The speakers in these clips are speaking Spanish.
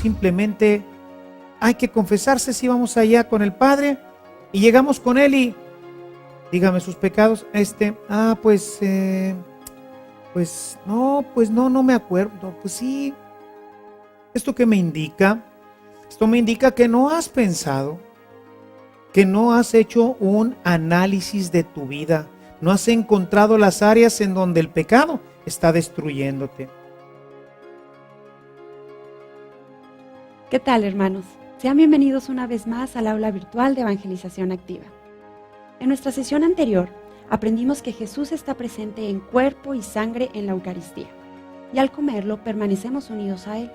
simplemente hay que confesarse. Si vamos allá con el Padre y llegamos con Él y dígame sus pecados, no me acuerdo. Pues sí, ¿esto qué me indica? Esto me indica que no has pensado, que no has hecho un análisis de tu vida, no has encontrado las áreas en donde el pecado está destruyéndote. ¿Qué tal, hermanos? Sean bienvenidos una vez más al aula virtual de Evangelización Activa. En nuestra sesión anterior, aprendimos que Jesús está presente en cuerpo y sangre en la Eucaristía, y al comerlo permanecemos unidos a Él.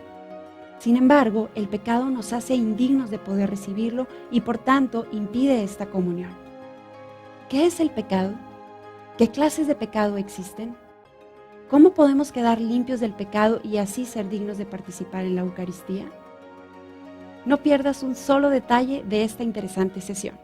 Sin embargo, el pecado nos hace indignos de poder recibirlo y por tanto impide esta comunión. ¿Qué es el pecado? ¿Qué clases de pecado existen? ¿Cómo podemos quedar limpios del pecado y así ser dignos de participar en la Eucaristía? No pierdas un solo detalle de esta interesante sesión.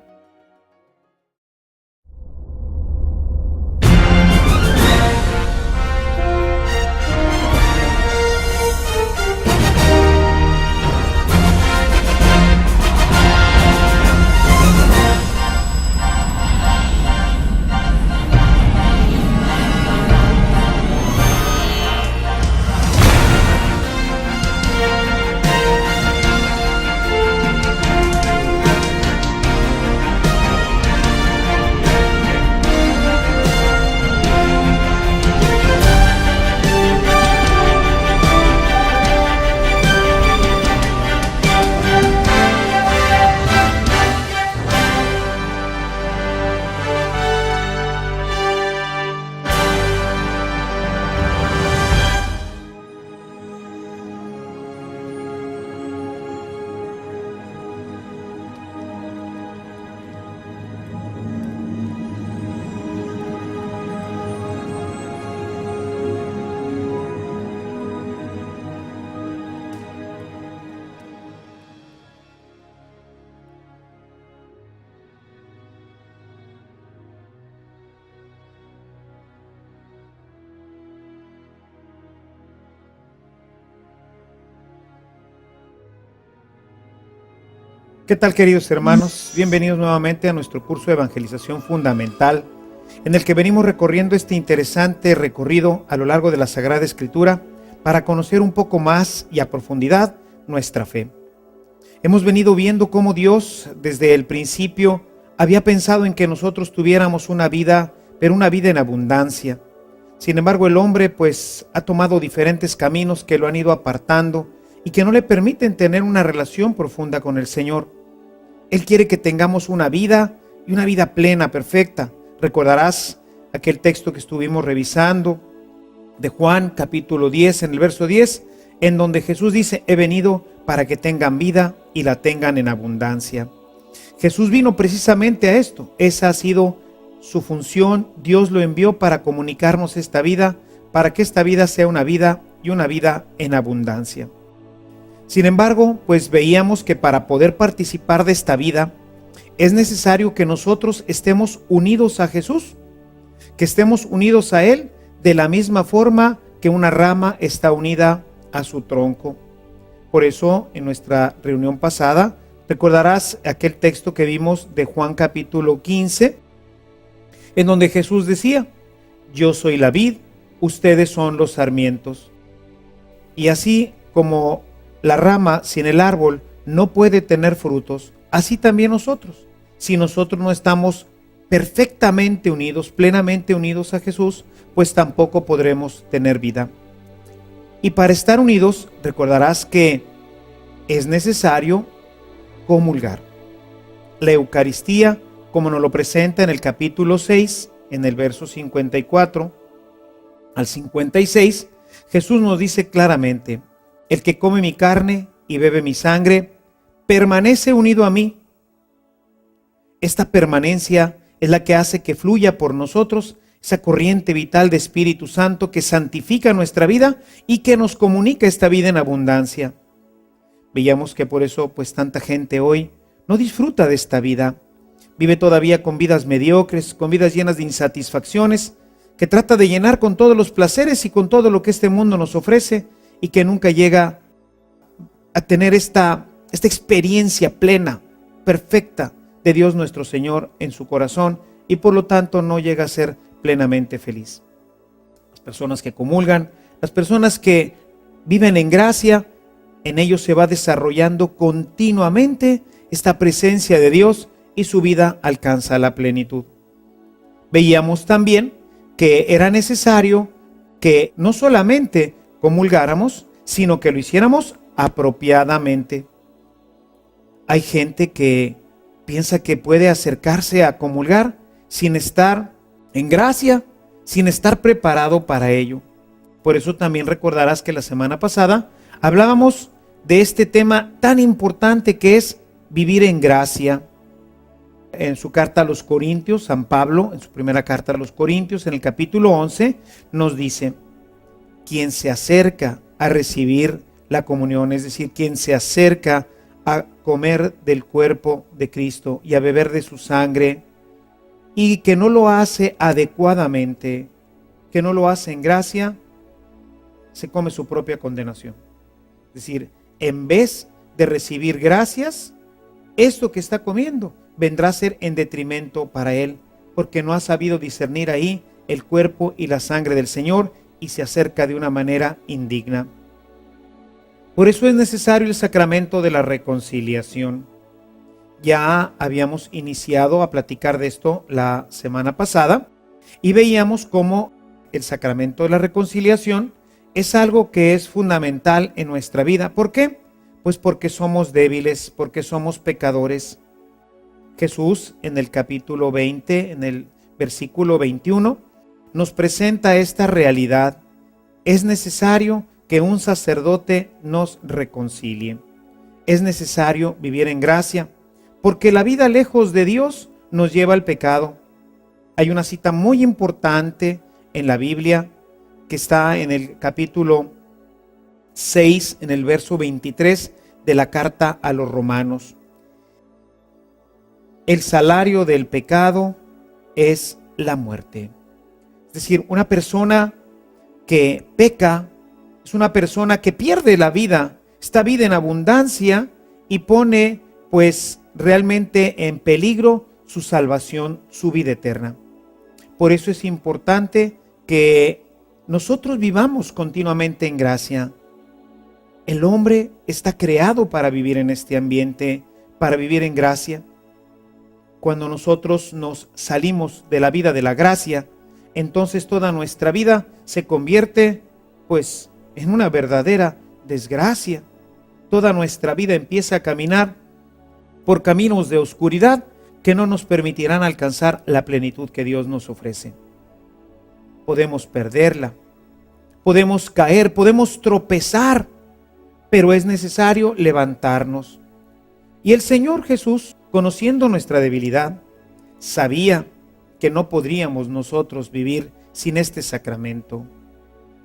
¿Qué tal, queridos hermanos? Bienvenidos nuevamente a nuestro curso de Evangelización Fundamental, en el que venimos recorriendo este interesante recorrido a lo largo de la Sagrada Escritura para conocer un poco más y a profundidad nuestra fe. Hemos venido viendo cómo Dios desde el principio había pensado en que nosotros tuviéramos una vida, pero una vida en abundancia. Sin embargo, el hombre ha tomado diferentes caminos que lo han ido apartando y que no le permiten tener una relación profunda con el Señor. Él quiere que tengamos una vida y una vida plena, perfecta. Recordarás aquel texto que estuvimos revisando de Juan capítulo 10, en el verso 10, en donde Jesús dice: he venido para que tengan vida y la tengan en abundancia. Jesús vino precisamente a esto. Esa ha sido su función. Dios lo envió para comunicarnos esta vida, para que esta vida sea una vida y una vida en abundancia. Sin embargo, veíamos que para poder participar de esta vida es necesario que nosotros estemos unidos a Jesús, que estemos unidos a Él de la misma forma que una rama está unida a su tronco. Por eso, en nuestra reunión pasada, recordarás aquel texto que vimos de Juan capítulo 15, en donde Jesús decía: yo soy la vid, ustedes son los sarmientos. Y así como la rama sin el árbol no puede tener frutos, así también nosotros. Si nosotros no estamos perfectamente unidos, plenamente unidos a Jesús, tampoco podremos tener vida. Y para estar unidos, recordarás que es necesario comulgar. La Eucaristía, como nos lo presenta en el capítulo 6, en el verso 54 al 56, Jesús nos dice claramente: el que come mi carne y bebe mi sangre, permanece unido a mí. Esta permanencia es la que hace que fluya por nosotros esa corriente vital de Espíritu Santo que santifica nuestra vida y que nos comunica esta vida en abundancia. Veíamos que por eso tanta gente hoy no disfruta de esta vida. Vive todavía con vidas mediocres, con vidas llenas de insatisfacciones, que trata de llenar con todos los placeres y con todo lo que este mundo nos ofrece, y que nunca llega a tener esta experiencia plena, perfecta de Dios nuestro Señor en su corazón y por lo tanto no llega a ser plenamente feliz. Las personas que comulgan, las personas que viven en gracia, en ellos se va desarrollando continuamente esta presencia de Dios y su vida alcanza la plenitud. Veíamos también que era necesario que no solamente comulgáramos, sino que lo hiciéramos apropiadamente. Hay gente que piensa que puede acercarse a comulgar sin estar en gracia, sin estar preparado para ello. Por eso también recordarás que la semana pasada hablábamos de este tema tan importante que es vivir en gracia. En su carta a los Corintios, San Pablo, en su primera carta a los Corintios, en el capítulo 11, nos dice: quien se acerca a recibir la comunión, es decir, quien se acerca a comer del cuerpo de Cristo y a beber de su sangre, y que no lo hace adecuadamente, que no lo hace en gracia, se come su propia condenación. Es decir, en vez de recibir gracias, esto que está comiendo vendrá a ser en detrimento para él, porque no ha sabido discernir ahí el cuerpo y la sangre del Señor y se acerca de una manera indigna. Por eso es necesario el sacramento de la reconciliación. Ya habíamos iniciado a platicar de esto la semana pasada y veíamos cómo el sacramento de la reconciliación es algo que es fundamental en nuestra vida. ¿Por qué? Pues porque somos débiles, porque somos pecadores. Jesús en el capítulo 20, en el versículo 21, nos presenta esta realidad. Es necesario que un sacerdote nos reconcilie. Es necesario vivir en gracia, porque la vida lejos de Dios nos lleva al pecado. Hay una cita muy importante en la Biblia que está en el capítulo 6, en el verso 23 de la carta a los Romanos. El salario del pecado es la muerte. Es decir, una persona que peca es una persona que pierde la vida, esta vida en abundancia, y pone pues realmente en peligro su salvación, su vida eterna. Por eso es importante que nosotros vivamos continuamente en gracia. El hombre está creado para vivir en este ambiente, para vivir en gracia. Cuando nosotros nos salimos de la vida de la gracia, entonces toda nuestra vida se convierte pues en una verdadera desgracia. Toda nuestra vida empieza a caminar por caminos de oscuridad que no nos permitirán alcanzar la plenitud que Dios nos ofrece. Podemos perderla, podemos caer, podemos tropezar, pero es necesario levantarnos. Y el Señor Jesús, conociendo nuestra debilidad, sabía que no podríamos nosotros vivir sin este sacramento.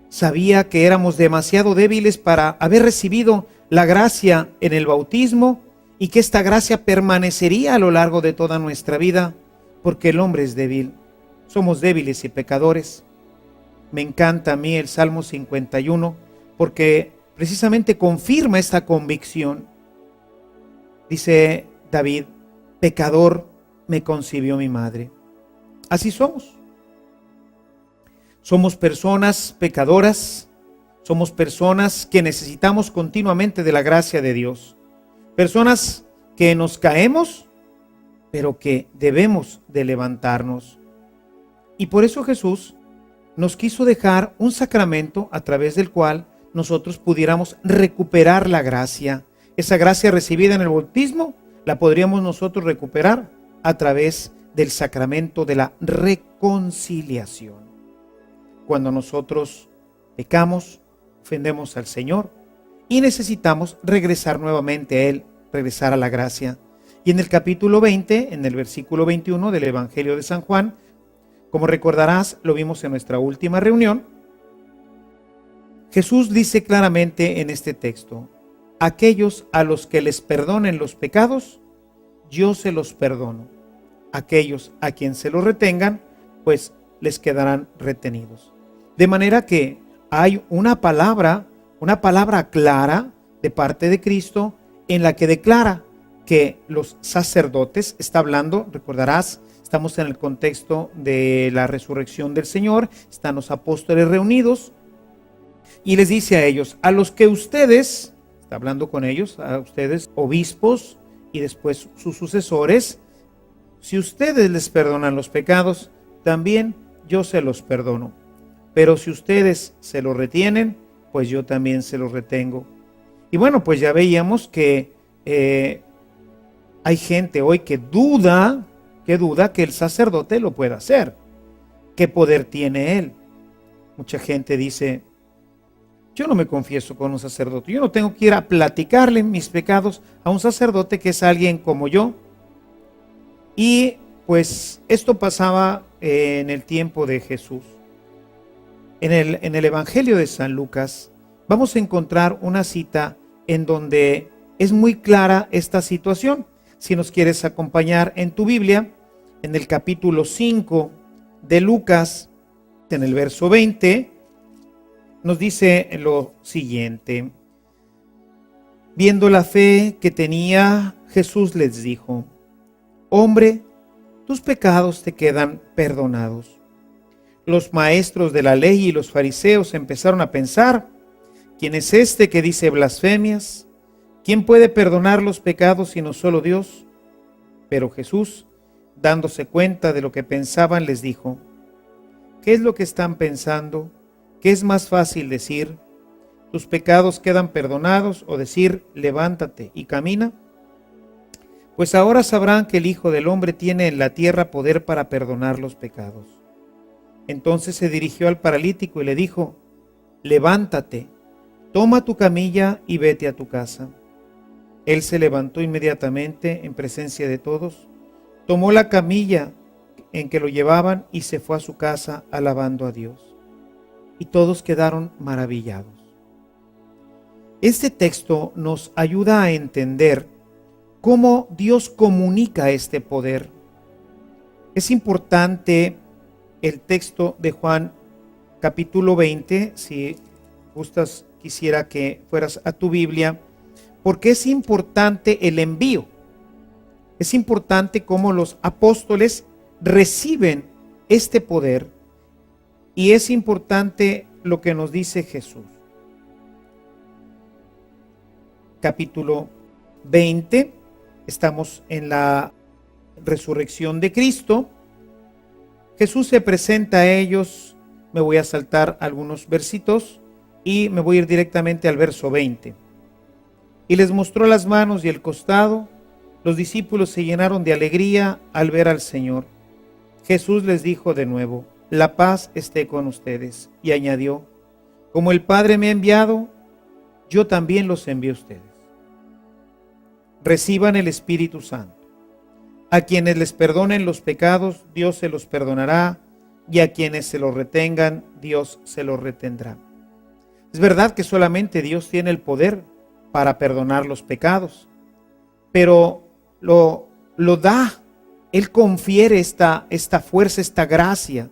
Sabía que éramos demasiado débiles para haber recibido la gracia en el bautismo y que esta gracia permanecería a lo largo de toda nuestra vida, porque el hombre es débil. Somos débiles y pecadores. Me encanta a mí el Salmo 51 porque precisamente confirma esta convicción. Dice David: pecador me concibió mi madre. Así somos. Somos personas pecadoras, somos personas que necesitamos continuamente de la gracia de Dios. Personas que nos caemos, pero que debemos de levantarnos. Y por eso Jesús nos quiso dejar un sacramento a través del cual nosotros pudiéramos recuperar la gracia. Esa gracia recibida en el bautismo la podríamos nosotros recuperar a través del sacramento de la reconciliación. Cuando nosotros pecamos, ofendemos al Señor y necesitamos regresar nuevamente a Él, regresar a la gracia. Y en el capítulo 20, en el versículo 21 del Evangelio de San Juan, como recordarás, lo vimos en nuestra última reunión, Jesús dice claramente en este texto: aquellos a los que les perdonen los pecados, yo se los perdono. Aquellos a quien se los retengan, pues les quedarán retenidos. De manera que hay una palabra clara, de parte de Cristo, en la que declara que los sacerdotes, está hablando, recordarás, estamos en el contexto de la resurrección del Señor, están los apóstoles reunidos, y les dice a ellos, a los que ustedes, está hablando con ellos, a ustedes obispos y después sus sucesores, si ustedes les perdonan los pecados, también yo se los perdono. Pero si ustedes se los retienen, pues yo también se los retengo. Y bueno, pues ya veíamos que hay gente hoy que duda que el sacerdote lo pueda hacer. ¿Qué poder tiene él? Mucha gente dice, yo no me confieso con un sacerdote, yo no tengo que ir a platicarle mis pecados a un sacerdote que es alguien como yo. Y pues esto pasaba en el tiempo de Jesús. En el Evangelio de San Lucas vamos a encontrar una cita en donde es muy clara esta situación. Si nos quieres acompañar en tu Biblia, en el capítulo 5 de Lucas, en el verso 20, nos dice lo siguiente. Viendo la fe que tenía, Jesús les dijo, hombre, tus pecados te quedan perdonados. Los maestros de la ley y los fariseos empezaron a pensar, ¿quién es este que dice blasfemias? ¿Quién puede perdonar los pecados sino solo Dios? Pero Jesús, dándose cuenta de lo que pensaban, les dijo, ¿qué es lo que están pensando? ¿Qué es más fácil decir, tus pecados quedan perdonados, o decir, levántate y camina? Pues ahora sabrán que el Hijo del Hombre tiene en la tierra poder para perdonar los pecados. Entonces se dirigió al paralítico y le dijo, levántate, toma tu camilla y vete a tu casa. Él se levantó inmediatamente en presencia de todos, tomó la camilla en que lo llevaban y se fue a su casa alabando a Dios. Y todos quedaron maravillados. Este texto nos ayuda a entender cómo Dios comunica este poder. Es importante el texto de Juan capítulo 20, si gustas, quisiera que fueras a tu Biblia, porque es importante el envío. Es importante cómo los apóstoles reciben este poder y es importante lo que nos dice Jesús. Capítulo 20, estamos en la resurrección de Cristo. Jesús se presenta a ellos, me voy a saltar algunos versitos y me voy a ir directamente al verso 20. Y les mostró las manos y el costado. Los discípulos se llenaron de alegría al ver al Señor. Jesús les dijo de nuevo, la paz esté con ustedes. Y añadió, como el Padre me ha enviado, yo también los envío a ustedes. Reciban el Espíritu Santo. A quienes les perdonen los pecados, Dios se los perdonará, y a quienes se los retengan, Dios se los retendrá. Es verdad que solamente Dios tiene el poder para perdonar los pecados, pero lo da, Él confiere esta fuerza, esta gracia.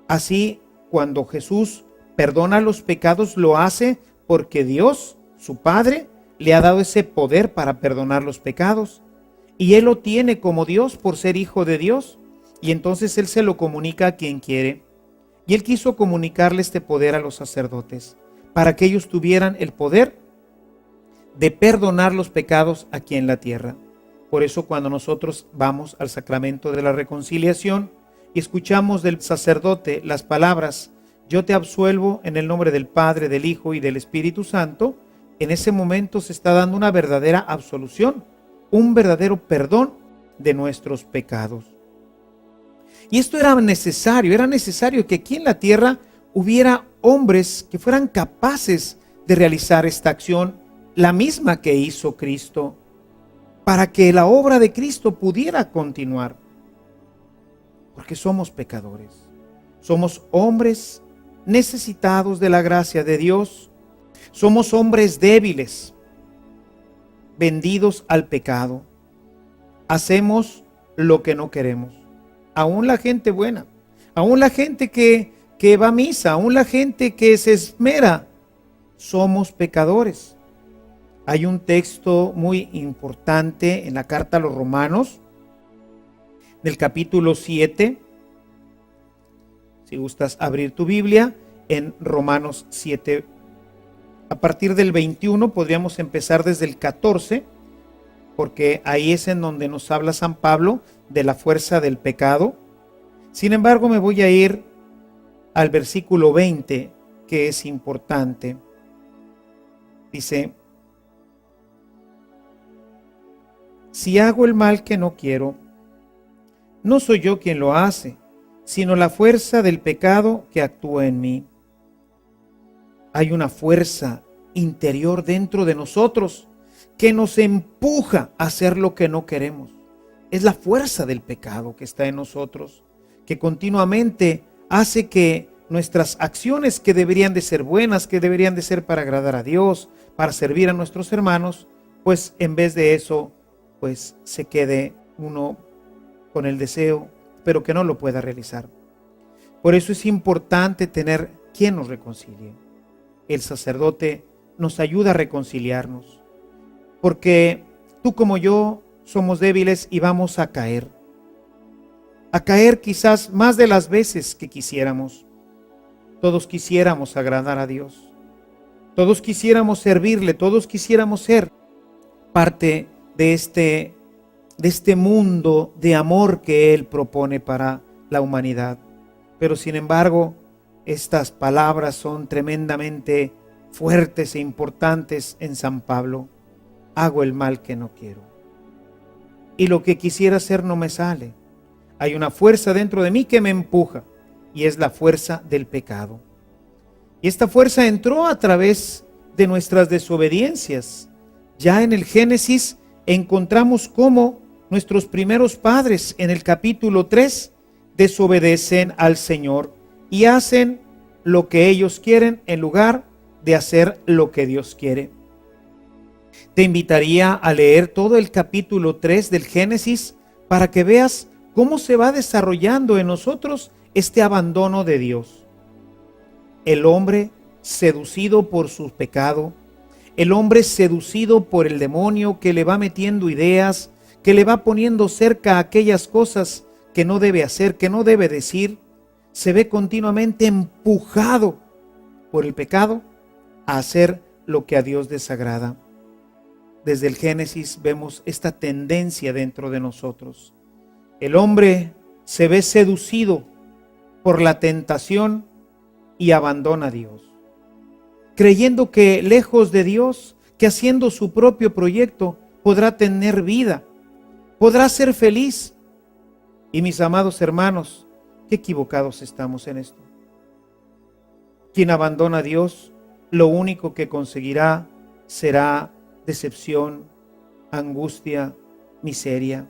Así, cuando Jesús perdona los pecados, lo hace porque Dios, su Padre, le ha dado ese poder para perdonar los pecados. Y Él lo tiene como Dios por ser hijo de Dios. Y entonces Él se lo comunica a quien quiere. Y Él quiso comunicarle este poder a los sacerdotes, para que ellos tuvieran el poder de perdonar los pecados aquí en la tierra. Por eso cuando nosotros vamos al sacramento de la reconciliación y escuchamos del sacerdote las palabras, yo te absuelvo en el nombre del Padre, del Hijo y del Espíritu Santo, en ese momento se está dando una verdadera absolución, un verdadero perdón de nuestros pecados. Y esto era necesario que aquí en la tierra hubiera hombres que fueran capaces de realizar esta acción, la misma que hizo Cristo, para que la obra de Cristo pudiera continuar. Porque somos pecadores, somos hombres necesitados de la gracia de Dios, somos hombres débiles, vendidos al pecado, hacemos lo que no queremos. Aún la gente buena, aún la gente que va a misa, aún la gente que se esmera, somos pecadores. Hay un texto muy importante en la carta a los Romanos, del capítulo 7. Si gustas abrir tu Biblia, en Romanos 7. A partir del 21 podríamos empezar desde el 14, porque ahí es en donde nos habla San Pablo de la fuerza del pecado. Sin embargo, me voy a ir al versículo 20, que es importante. Dice: si hago el mal que no quiero, no soy yo quien lo hace, sino la fuerza del pecado que actúa en mí. Hay una fuerza interior dentro de nosotros que nos empuja a hacer lo que no queremos. Es la fuerza del pecado que está en nosotros, que continuamente hace que nuestras acciones, que deberían de ser buenas, que deberían de ser para agradar a Dios, para servir a nuestros hermanos, pues en vez de eso, pues se quede uno con el deseo, pero que no lo pueda realizar. Por eso es importante tener quien nos reconcilie. El sacerdote nos ayuda a reconciliarnos, porque tú como yo somos débiles y vamos a caer quizás más de las veces que quisiéramos. Todos quisiéramos agradar a Dios, todos quisiéramos servirle, todos quisiéramos ser parte de este mundo de amor que Él propone para la humanidad. Pero sin embargo, estas palabras son tremendamente fuertes e importantes en San Pablo. Hago el mal que no quiero, y lo que quisiera hacer no me sale. Hay una fuerza dentro de mí que me empuja, y es la fuerza del pecado. Y esta fuerza entró a través de nuestras desobediencias. Ya en el Génesis encontramos cómo nuestros primeros padres, en el capítulo 3, desobedecen al Señor y hacen lo que ellos quieren en lugar de hacer lo que Dios quiere. Te invitaría a leer todo el capítulo 3 del Génesis para que veas cómo se va desarrollando en nosotros este abandono de Dios. El hombre seducido por su pecado, el hombre seducido por el demonio que le va metiendo ideas, que le va poniendo cerca aquellas cosas que no debe hacer, que no debe decir, se ve continuamente empujado por el pecado a hacer lo que a Dios desagrada. Desde el Génesis vemos esta tendencia dentro de nosotros. El hombre se ve seducido por la tentación y abandona a Dios, creyendo que lejos de Dios, que haciendo su propio proyecto podrá tener vida, podrá ser feliz. Y mis amados hermanos, qué equivocados estamos en esto. Quien abandona a Dios, lo único que conseguirá será decepción, angustia, miseria.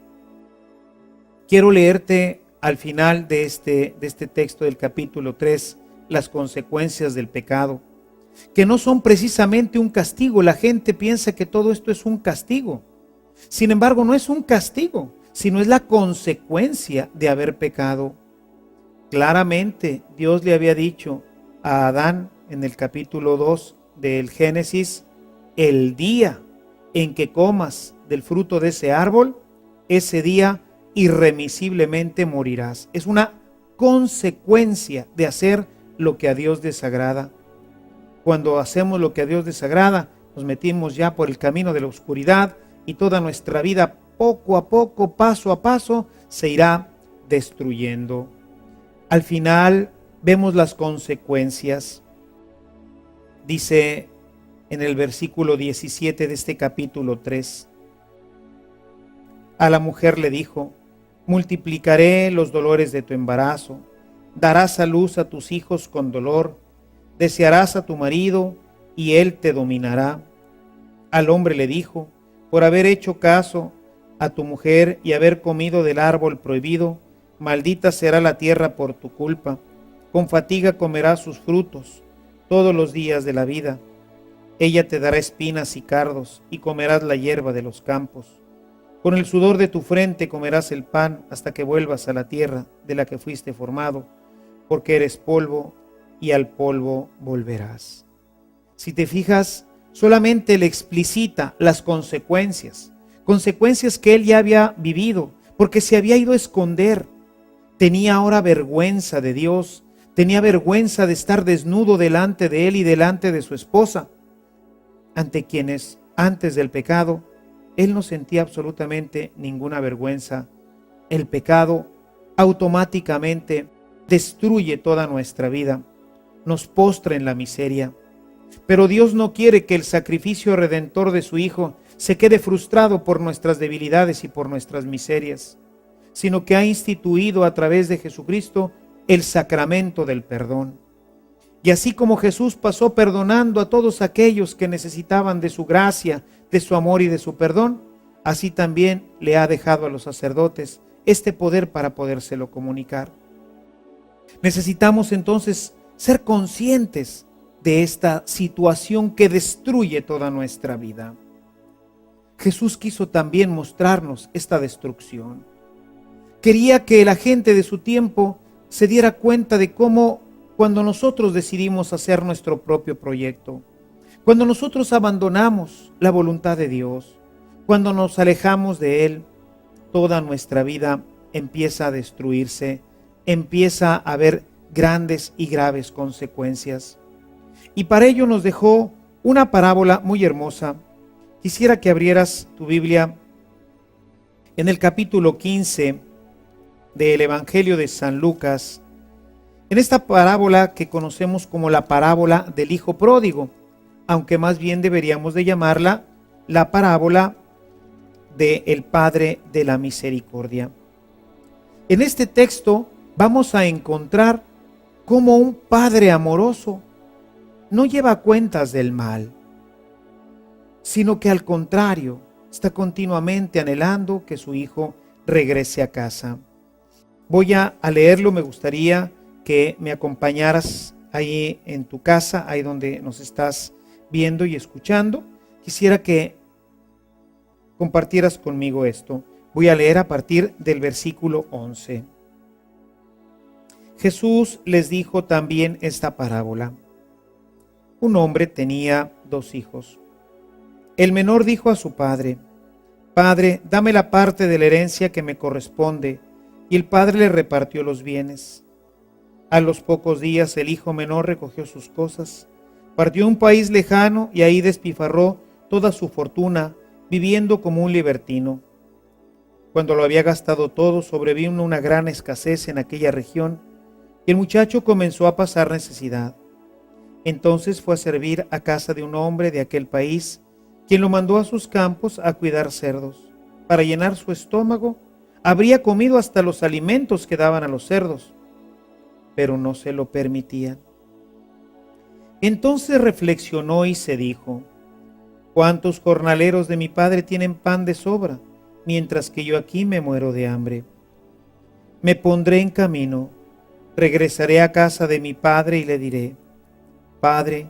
Quiero leerte al final de este texto del capítulo 3, las consecuencias del pecado, que no son precisamente un castigo. La gente piensa que todo esto es un castigo. Sin embargo, no es un castigo, sino es la consecuencia de haber pecado. Claramente, Dios le había dicho a Adán en el capítulo 2 del Génesis: el día en que comas del fruto de ese árbol, ese día irremisiblemente morirás. Es una consecuencia de hacer lo que a Dios desagrada. Cuando hacemos lo que a Dios desagrada, nos metimos ya por el camino de la oscuridad y toda nuestra vida poco a poco, paso a paso, se irá destruyendo. Al final vemos las consecuencias. Dice en el versículo 17 de este capítulo 3, a la mujer le dijo: multiplicaré los dolores de tu embarazo, darás a luz a tus hijos con dolor, desearás a tu marido y él te dominará. Al hombre le dijo: por haber hecho caso a tu mujer y haber comido del árbol prohibido, maldita será la tierra por tu culpa. Con fatiga comerás sus frutos todos los días de la vida. Ella te dará espinas y cardos, y comerás la hierba de los campos. Con el sudor de tu frente comerás el pan hasta que vuelvas a la tierra de la que fuiste formado, porque eres polvo y al polvo volverás. Si te fijas, solamente le explicita las consecuencias que él ya había vivido, porque se había ido a esconder. Tenía ahora vergüenza de Dios, tenía vergüenza de estar desnudo delante de él y delante de su esposa, ante quienes antes del pecado él no sentía absolutamente ninguna vergüenza. El pecado automáticamente destruye toda nuestra vida, nos postra en la miseria. Pero Dios no quiere que el sacrificio redentor de su Hijo se quede frustrado por nuestras debilidades y por nuestras miserias, sino que ha instituido a través de Jesucristo el sacramento del perdón. Y así como Jesús pasó perdonando a todos aquellos que necesitaban de su gracia, de su amor y de su perdón, así también le ha dejado a los sacerdotes este poder para podérselo comunicar. Necesitamos entonces ser conscientes de esta situación que destruye toda nuestra vida. Jesús quiso también mostrarnos esta destrucción. Quería que la gente de su tiempo se diera cuenta de cómo cuando nosotros decidimos hacer nuestro propio proyecto, cuando nosotros abandonamos la voluntad de Dios, cuando nos alejamos de Él, toda nuestra vida empieza a destruirse, empieza a haber grandes y graves consecuencias. Y para ello nos dejó una parábola muy hermosa. Quisiera que abrieras tu Biblia en el capítulo 15 del Evangelio de San Lucas, en esta parábola que conocemos como la parábola del Hijo Pródigo, aunque más bien deberíamos de llamarla la parábola del Padre de la Misericordia. En este texto vamos a encontrar cómo un Padre amoroso no lleva cuentas del mal, sino que al contrario, está continuamente anhelando que su hijo regrese a casa. Voy a leerlo, me gustaría que me acompañaras ahí en tu casa, ahí donde nos estás viendo y escuchando. Quisiera que compartieras conmigo esto. Voy a leer a partir del versículo 11. Jesús les dijo también esta parábola. Un hombre tenía 2 hijos. El menor dijo a su padre: Padre, dame la parte de la herencia que me corresponde. Y el padre le repartió los bienes. A los pocos días el hijo menor recogió sus cosas, partió a un país lejano y ahí despilfarró toda su fortuna, viviendo como un libertino. Cuando lo había gastado todo, sobrevino una gran escasez en aquella región y el muchacho comenzó a pasar necesidad. Entonces fue a servir a casa de un hombre de aquel país, quien lo mandó a sus campos a cuidar cerdos. Para llenar su estómago, habría comido hasta los alimentos que daban a los cerdos, pero no se lo permitían. Entonces reflexionó y se dijo: ¿Cuántos jornaleros de mi padre tienen pan de sobra, mientras que yo aquí me muero de hambre? Me pondré en camino, regresaré a casa de mi padre y le diré: Padre,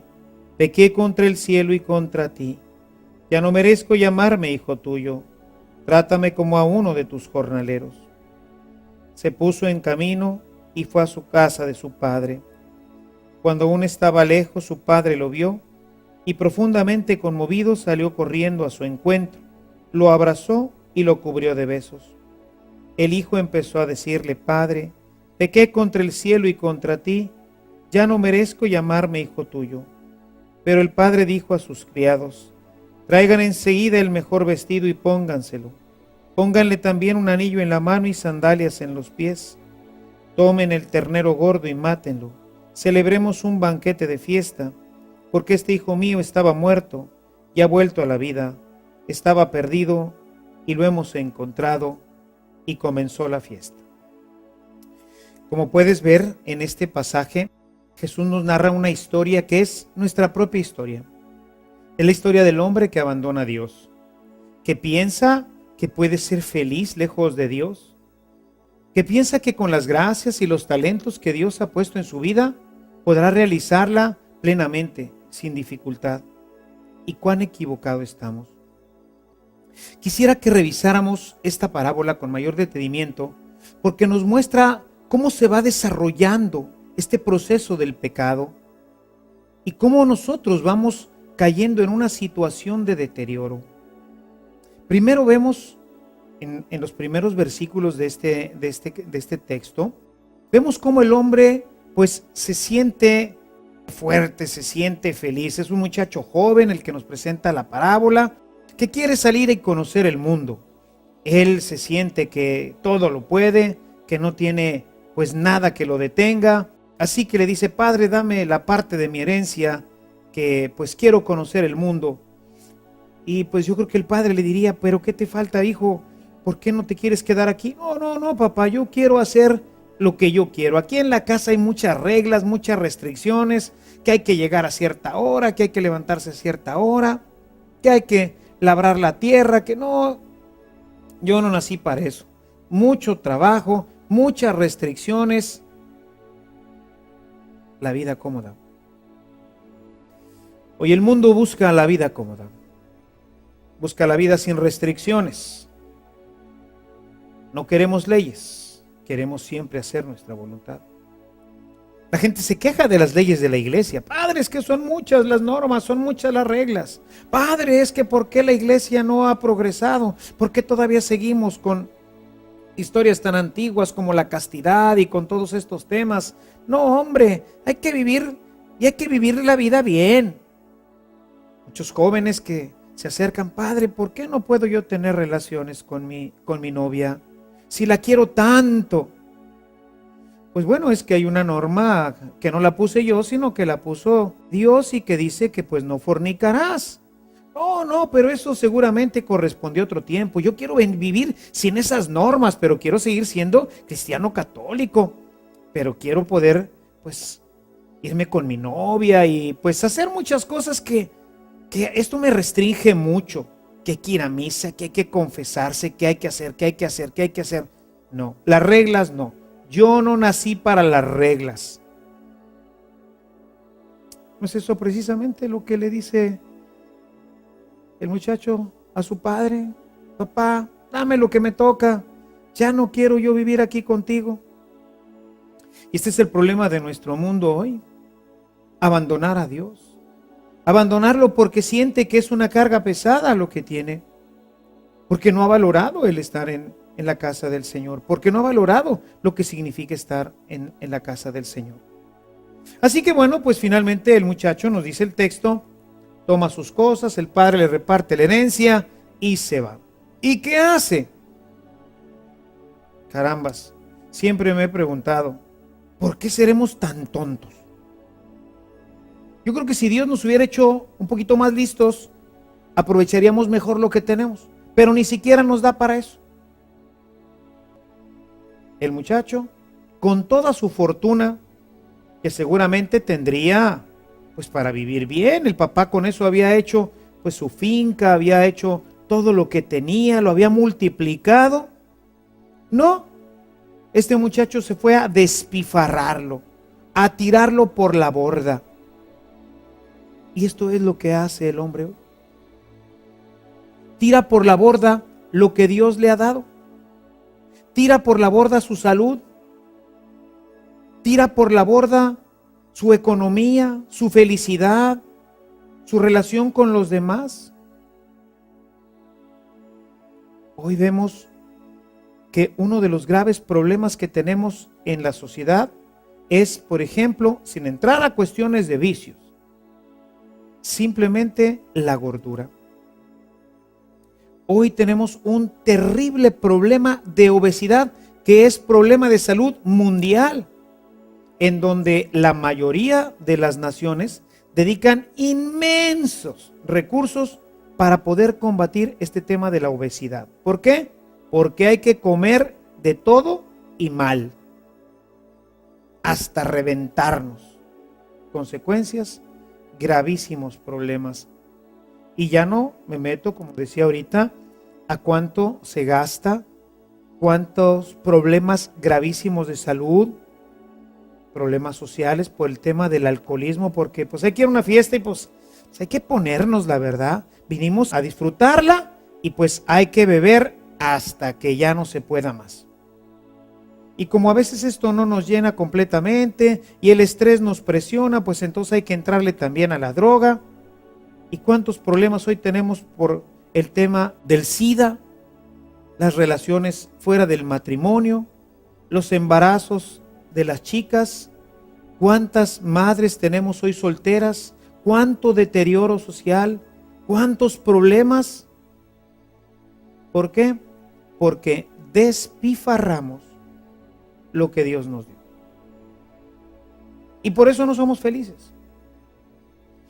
pequé contra el cielo y contra ti. Ya no merezco llamarme hijo tuyo. Trátame como a uno de tus jornaleros. Se puso en camino y fue a su casa de su padre. Cuando aún estaba lejos, su padre lo vio y profundamente conmovido salió corriendo a su encuentro, lo abrazó y lo cubrió de besos. El hijo empezó a decirle: Padre, pequé contra el cielo y contra ti, ya no merezco llamarme hijo tuyo. Pero el padre dijo a sus criados: Traigan enseguida el mejor vestido y pónganselo. Pónganle también un anillo en la mano y sandalias en los pies. Tomen el ternero gordo y mátenlo. Celebremos un banquete de fiesta, porque este hijo mío estaba muerto y ha vuelto a la vida. Estaba perdido y lo hemos encontrado. Y comenzó la fiesta. Como puedes ver en este pasaje, Jesús nos narra una historia que es nuestra propia historia. Es la historia del hombre que abandona a Dios, que piensa que puede ser feliz lejos de Dios, que piensa que con las gracias y los talentos que Dios ha puesto en su vida, podrá realizarla plenamente, sin dificultad. ¿Y cuán equivocado estamos? Quisiera que revisáramos esta parábola con mayor detenimiento, porque nos muestra cómo se va desarrollando este proceso del pecado y cómo nosotros vamos cayendo en una situación de deterioro. Primero vemos en los primeros versículos de este texto, vemos cómo el hombre pues se siente fuerte, se siente feliz. Es un muchacho joven el que nos presenta la parábola, que quiere salir y conocer el mundo. Él se siente que todo lo puede, que no tiene pues nada que lo detenga. Así que le dice: Padre, dame la parte de mi herencia, que pues quiero conocer el mundo. Y pues yo creo que el padre le diría: pero ¿qué te falta, hijo? ¿Por qué no te quieres quedar aquí? No, papá, yo quiero hacer lo que yo quiero. Aquí en la casa hay muchas reglas, muchas restricciones, que hay que llegar a cierta hora, que hay que levantarse a cierta hora, que hay que labrar la tierra, que no, yo no nací para eso. Mucho trabajo, muchas restricciones, la vida cómoda. Hoy el mundo busca la vida cómoda, busca la vida sin restricciones. No queremos leyes, queremos siempre hacer nuestra voluntad. La gente se queja de las leyes de la iglesia. Padre, es que son muchas las normas, son muchas las reglas. Padre, es que ¿por qué la iglesia no ha progresado? ¿Por qué todavía seguimos con historias tan antiguas como la castidad y con todos estos temas? No, hombre, hay que vivir y hay que vivir la vida bien. Muchos jóvenes que se acercan: Padre, ¿por qué no puedo yo tener relaciones con mi novia? Si la quiero tanto. Pues bueno, es que hay una norma que no la puse yo, sino que la puso Dios, y que dice que pues no fornicarás. No, pero eso seguramente correspondió a otro tiempo. Yo quiero vivir sin esas normas, pero quiero seguir siendo cristiano católico. Pero quiero poder pues irme con mi novia y pues hacer muchas cosas que esto me restringe mucho. Que hay que ir a misa, que hay que confesarse, que hay que hacer. No, las reglas no. Yo no nací para las reglas. ¿No es eso precisamente lo que le dice el muchacho a su padre? Papá, dame lo que me toca. Ya no quiero yo vivir aquí contigo. Y este es el problema de nuestro mundo hoy. Abandonar a Dios. Abandonarlo porque siente que es una carga pesada lo que tiene, porque no ha valorado el estar en la casa del Señor, porque no ha valorado lo que significa estar en la casa del Señor. Así que bueno, pues finalmente el muchacho, nos dice el texto, toma sus cosas, el padre le reparte la herencia y se va. ¿Y qué hace? Carambas, siempre me he preguntado, ¿por qué seremos tan tontos? Yo creo que si Dios nos hubiera hecho un poquito más listos, aprovecharíamos mejor lo que tenemos, pero ni siquiera nos da para eso. El muchacho, con toda su fortuna, que seguramente tendría pues para vivir bien, el papá con eso había hecho pues su finca, había hecho todo lo que tenía, lo había multiplicado. No, este muchacho se fue a despifarrarlo, a tirarlo por la borda. Y esto es lo que hace el hombre hoy. Tira por la borda lo que Dios le ha dado. Tira por la borda su salud. Tira por la borda su economía, su felicidad, su relación con los demás. Hoy vemos que uno de los graves problemas que tenemos en la sociedad es, por ejemplo, sin entrar a cuestiones de vicios, simplemente la gordura. Hoy tenemos un terrible problema de obesidad que es problema de salud mundial, en donde la mayoría de las naciones dedican inmensos recursos para poder combatir este tema de la obesidad. ¿Por qué? Porque hay que comer de todo y mal, hasta reventarnos. Consecuencias, gravísimos problemas. Y ya no me meto, como decía ahorita, a cuánto se gasta, cuántos problemas gravísimos de salud, problemas sociales por el tema del alcoholismo, porque pues hay que ir a una fiesta y pues hay que ponernos la verdad. Vinimos a disfrutarla y pues hay que beber hasta que ya no se pueda más. Y como a veces esto no nos llena completamente y el estrés nos presiona, pues entonces hay que entrarle también a la droga. ¿Y cuántos problemas hoy tenemos por el tema del SIDA, las relaciones fuera del matrimonio, los embarazos de las chicas? ¿Cuántas madres tenemos hoy solteras? ¿Cuánto deterioro social? ¿Cuántos problemas? ¿Por qué? Porque despifarramos lo que Dios nos dio. Y por eso no somos felices.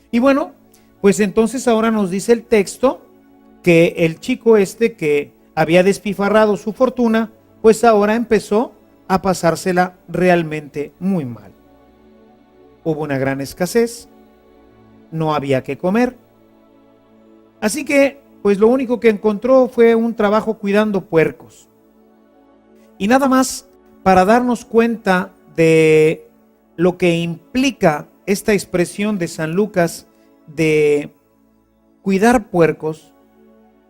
Y bueno, pues entonces ahora nos dice el texto que el chico que había despifarrado su fortuna, pues ahora empezó a pasársela realmente muy mal. Hubo una gran escasez, no había que comer. Así que, pues lo único que encontró fue un trabajo cuidando puercos. Y nada más para darnos cuenta de lo que implica esta expresión de San Lucas de cuidar puercos,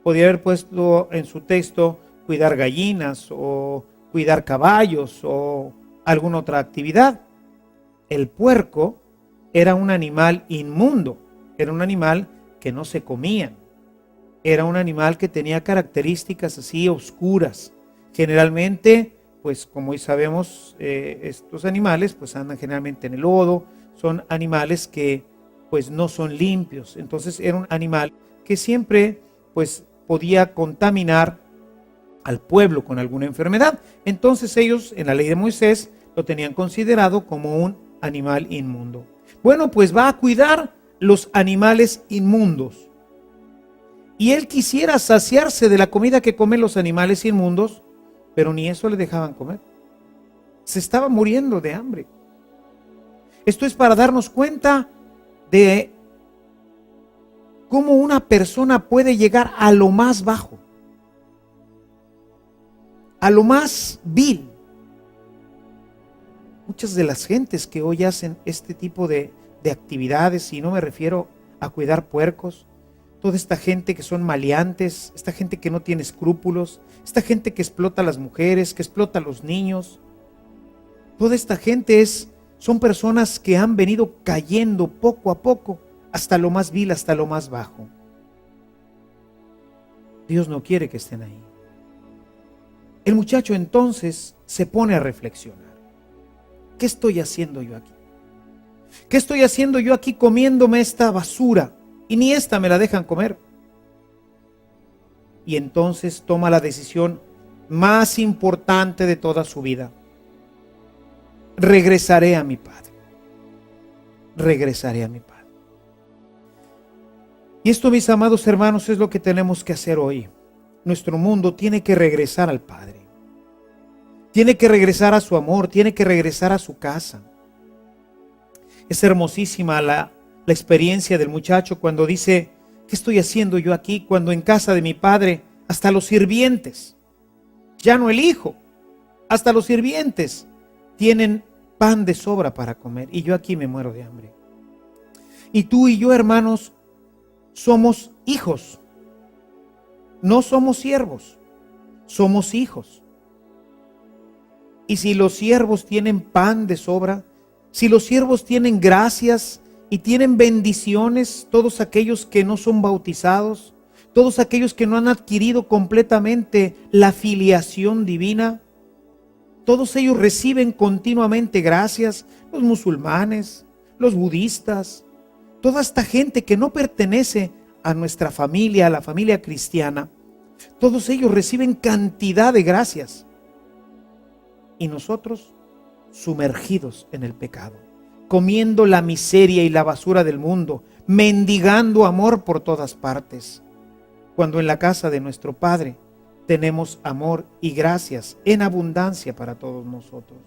podría haber puesto en su texto cuidar gallinas o cuidar caballos o alguna otra actividad. El puerco era un animal inmundo, era un animal que no se comía, era un animal que tenía características así oscuras. Generalmente, pues como hoy sabemos, estos animales pues andan generalmente en el lodo, son animales que pues no son limpios. Entonces era un animal que siempre pues podía contaminar al pueblo con alguna enfermedad. Entonces ellos en la ley de Moisés lo tenían considerado como un animal inmundo. Bueno, pues va a cuidar los animales inmundos. Y él quisiera saciarse de la comida que comen los animales inmundos, pero ni eso le dejaban comer. Se estaba muriendo de hambre. Esto es para darnos cuenta de cómo una persona puede llegar a lo más bajo, a lo más vil. Muchas de las gentes que hoy hacen este tipo de actividades, y no me refiero a cuidar puercos, toda esta gente que son maleantes, esta gente que no tiene escrúpulos, esta gente que explota a las mujeres, que explota a los niños, toda esta gente son personas que han venido cayendo poco a poco hasta lo más vil, hasta lo más bajo. Dios no quiere que estén ahí. El muchacho entonces se pone a reflexionar. ¿Qué estoy haciendo yo aquí? ¿Qué estoy haciendo yo aquí comiéndome esta basura? Y ni esta me la dejan comer. Y entonces toma la decisión más importante de toda su vida. Regresaré a mi padre. Regresaré a mi padre. Y esto, mis amados hermanos, es lo que tenemos que hacer hoy. Nuestro mundo tiene que regresar al Padre. Tiene que regresar a su amor, tiene que regresar a su casa. Es hermosísima la experiencia del muchacho cuando dice, ¿qué estoy haciendo yo aquí? Cuando en casa de mi padre hasta los sirvientes, ya no el hijo, hasta los sirvientes tienen pan de sobra para comer y yo aquí me muero de hambre. Y tú y yo, hermanos, somos hijos, no somos siervos, somos hijos. Y si los siervos tienen pan de sobra, si los siervos tienen gracias y tienen bendiciones, todos aquellos que no son bautizados, todos aquellos que no han adquirido completamente la filiación divina, todos ellos reciben continuamente gracias, los musulmanes, los budistas, toda esta gente que no pertenece a nuestra familia, a la familia cristiana, todos ellos reciben cantidad de gracias. Y nosotros sumergidos en el pecado, comiendo la miseria y la basura del mundo, mendigando amor por todas partes, cuando en la casa de nuestro Padre tenemos amor y gracias en abundancia para todos nosotros.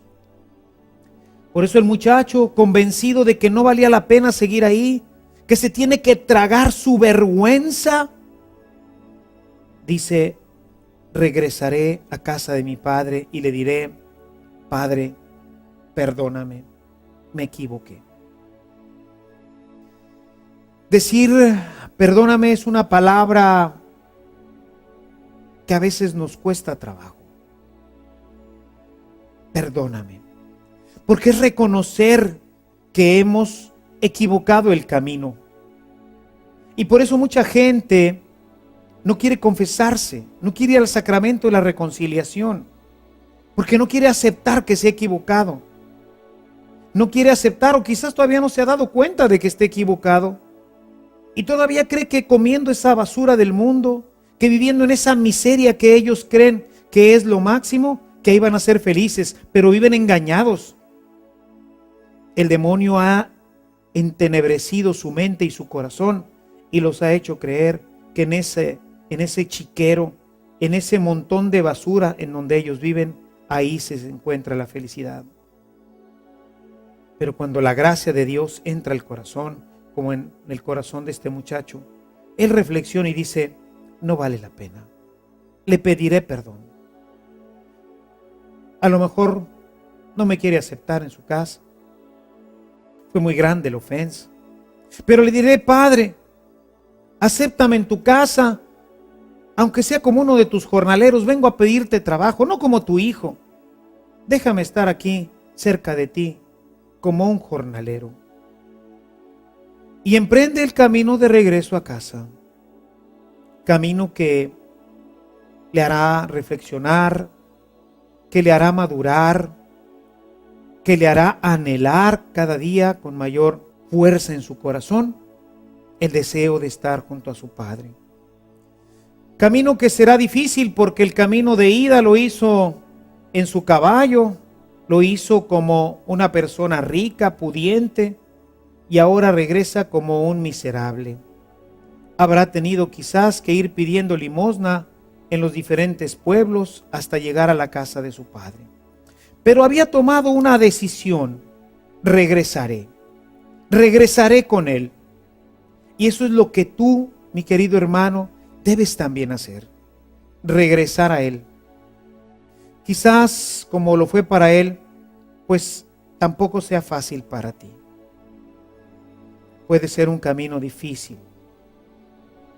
Por eso el muchacho, convencido de que no valía la pena seguir ahí, que se tiene que tragar su vergüenza, dice, regresaré a casa de mi padre y le diré, Padre, perdóname, me equivoqué. Decir perdóname es una palabra que a veces nos cuesta trabajo. Perdóname. Porque es reconocer que hemos equivocado el camino. Y por eso mucha gente no quiere confesarse, no quiere ir al sacramento de la reconciliación, porque no quiere aceptar que se ha equivocado. No quiere aceptar, o quizás todavía no se ha dado cuenta de que esté equivocado. Y todavía cree que comiendo esa basura del mundo, que viviendo en esa miseria que ellos creen que es lo máximo, que ahí van a ser felices, pero viven engañados. El demonio ha entenebrecido su mente y su corazón y los ha hecho creer que en ese chiquero, en ese montón de basura en donde ellos viven, ahí se encuentra la felicidad. Pero cuando la gracia de Dios entra al corazón, como en el corazón de este muchacho, él reflexiona y dice: no vale la pena, le pediré perdón. A lo mejor no me quiere aceptar en su casa, fue muy grande la ofensa, pero le diré: Padre, acéptame en tu casa, aunque sea como uno de tus jornaleros, vengo a pedirte trabajo, no como tu hijo. Déjame estar aquí cerca de ti como un jornalero. Y emprende el camino de regreso a casa, camino que le hará reflexionar, que le hará madurar, que le hará anhelar cada día con mayor fuerza en su corazón el deseo de estar junto a su Padre. Camino que será difícil porque el camino de ida lo hizo en su caballo, lo hizo como una persona rica, pudiente, y ahora regresa como un miserable. Habrá tenido quizás que ir pidiendo limosna en los diferentes pueblos hasta llegar a la casa de su padre. Pero había tomado una decisión: regresaré con él. Y eso es lo que tú, mi querido hermano, debes también hacer: regresar a él. Quizás como lo fue para él, pues tampoco sea fácil para ti. Puede ser un camino difícil.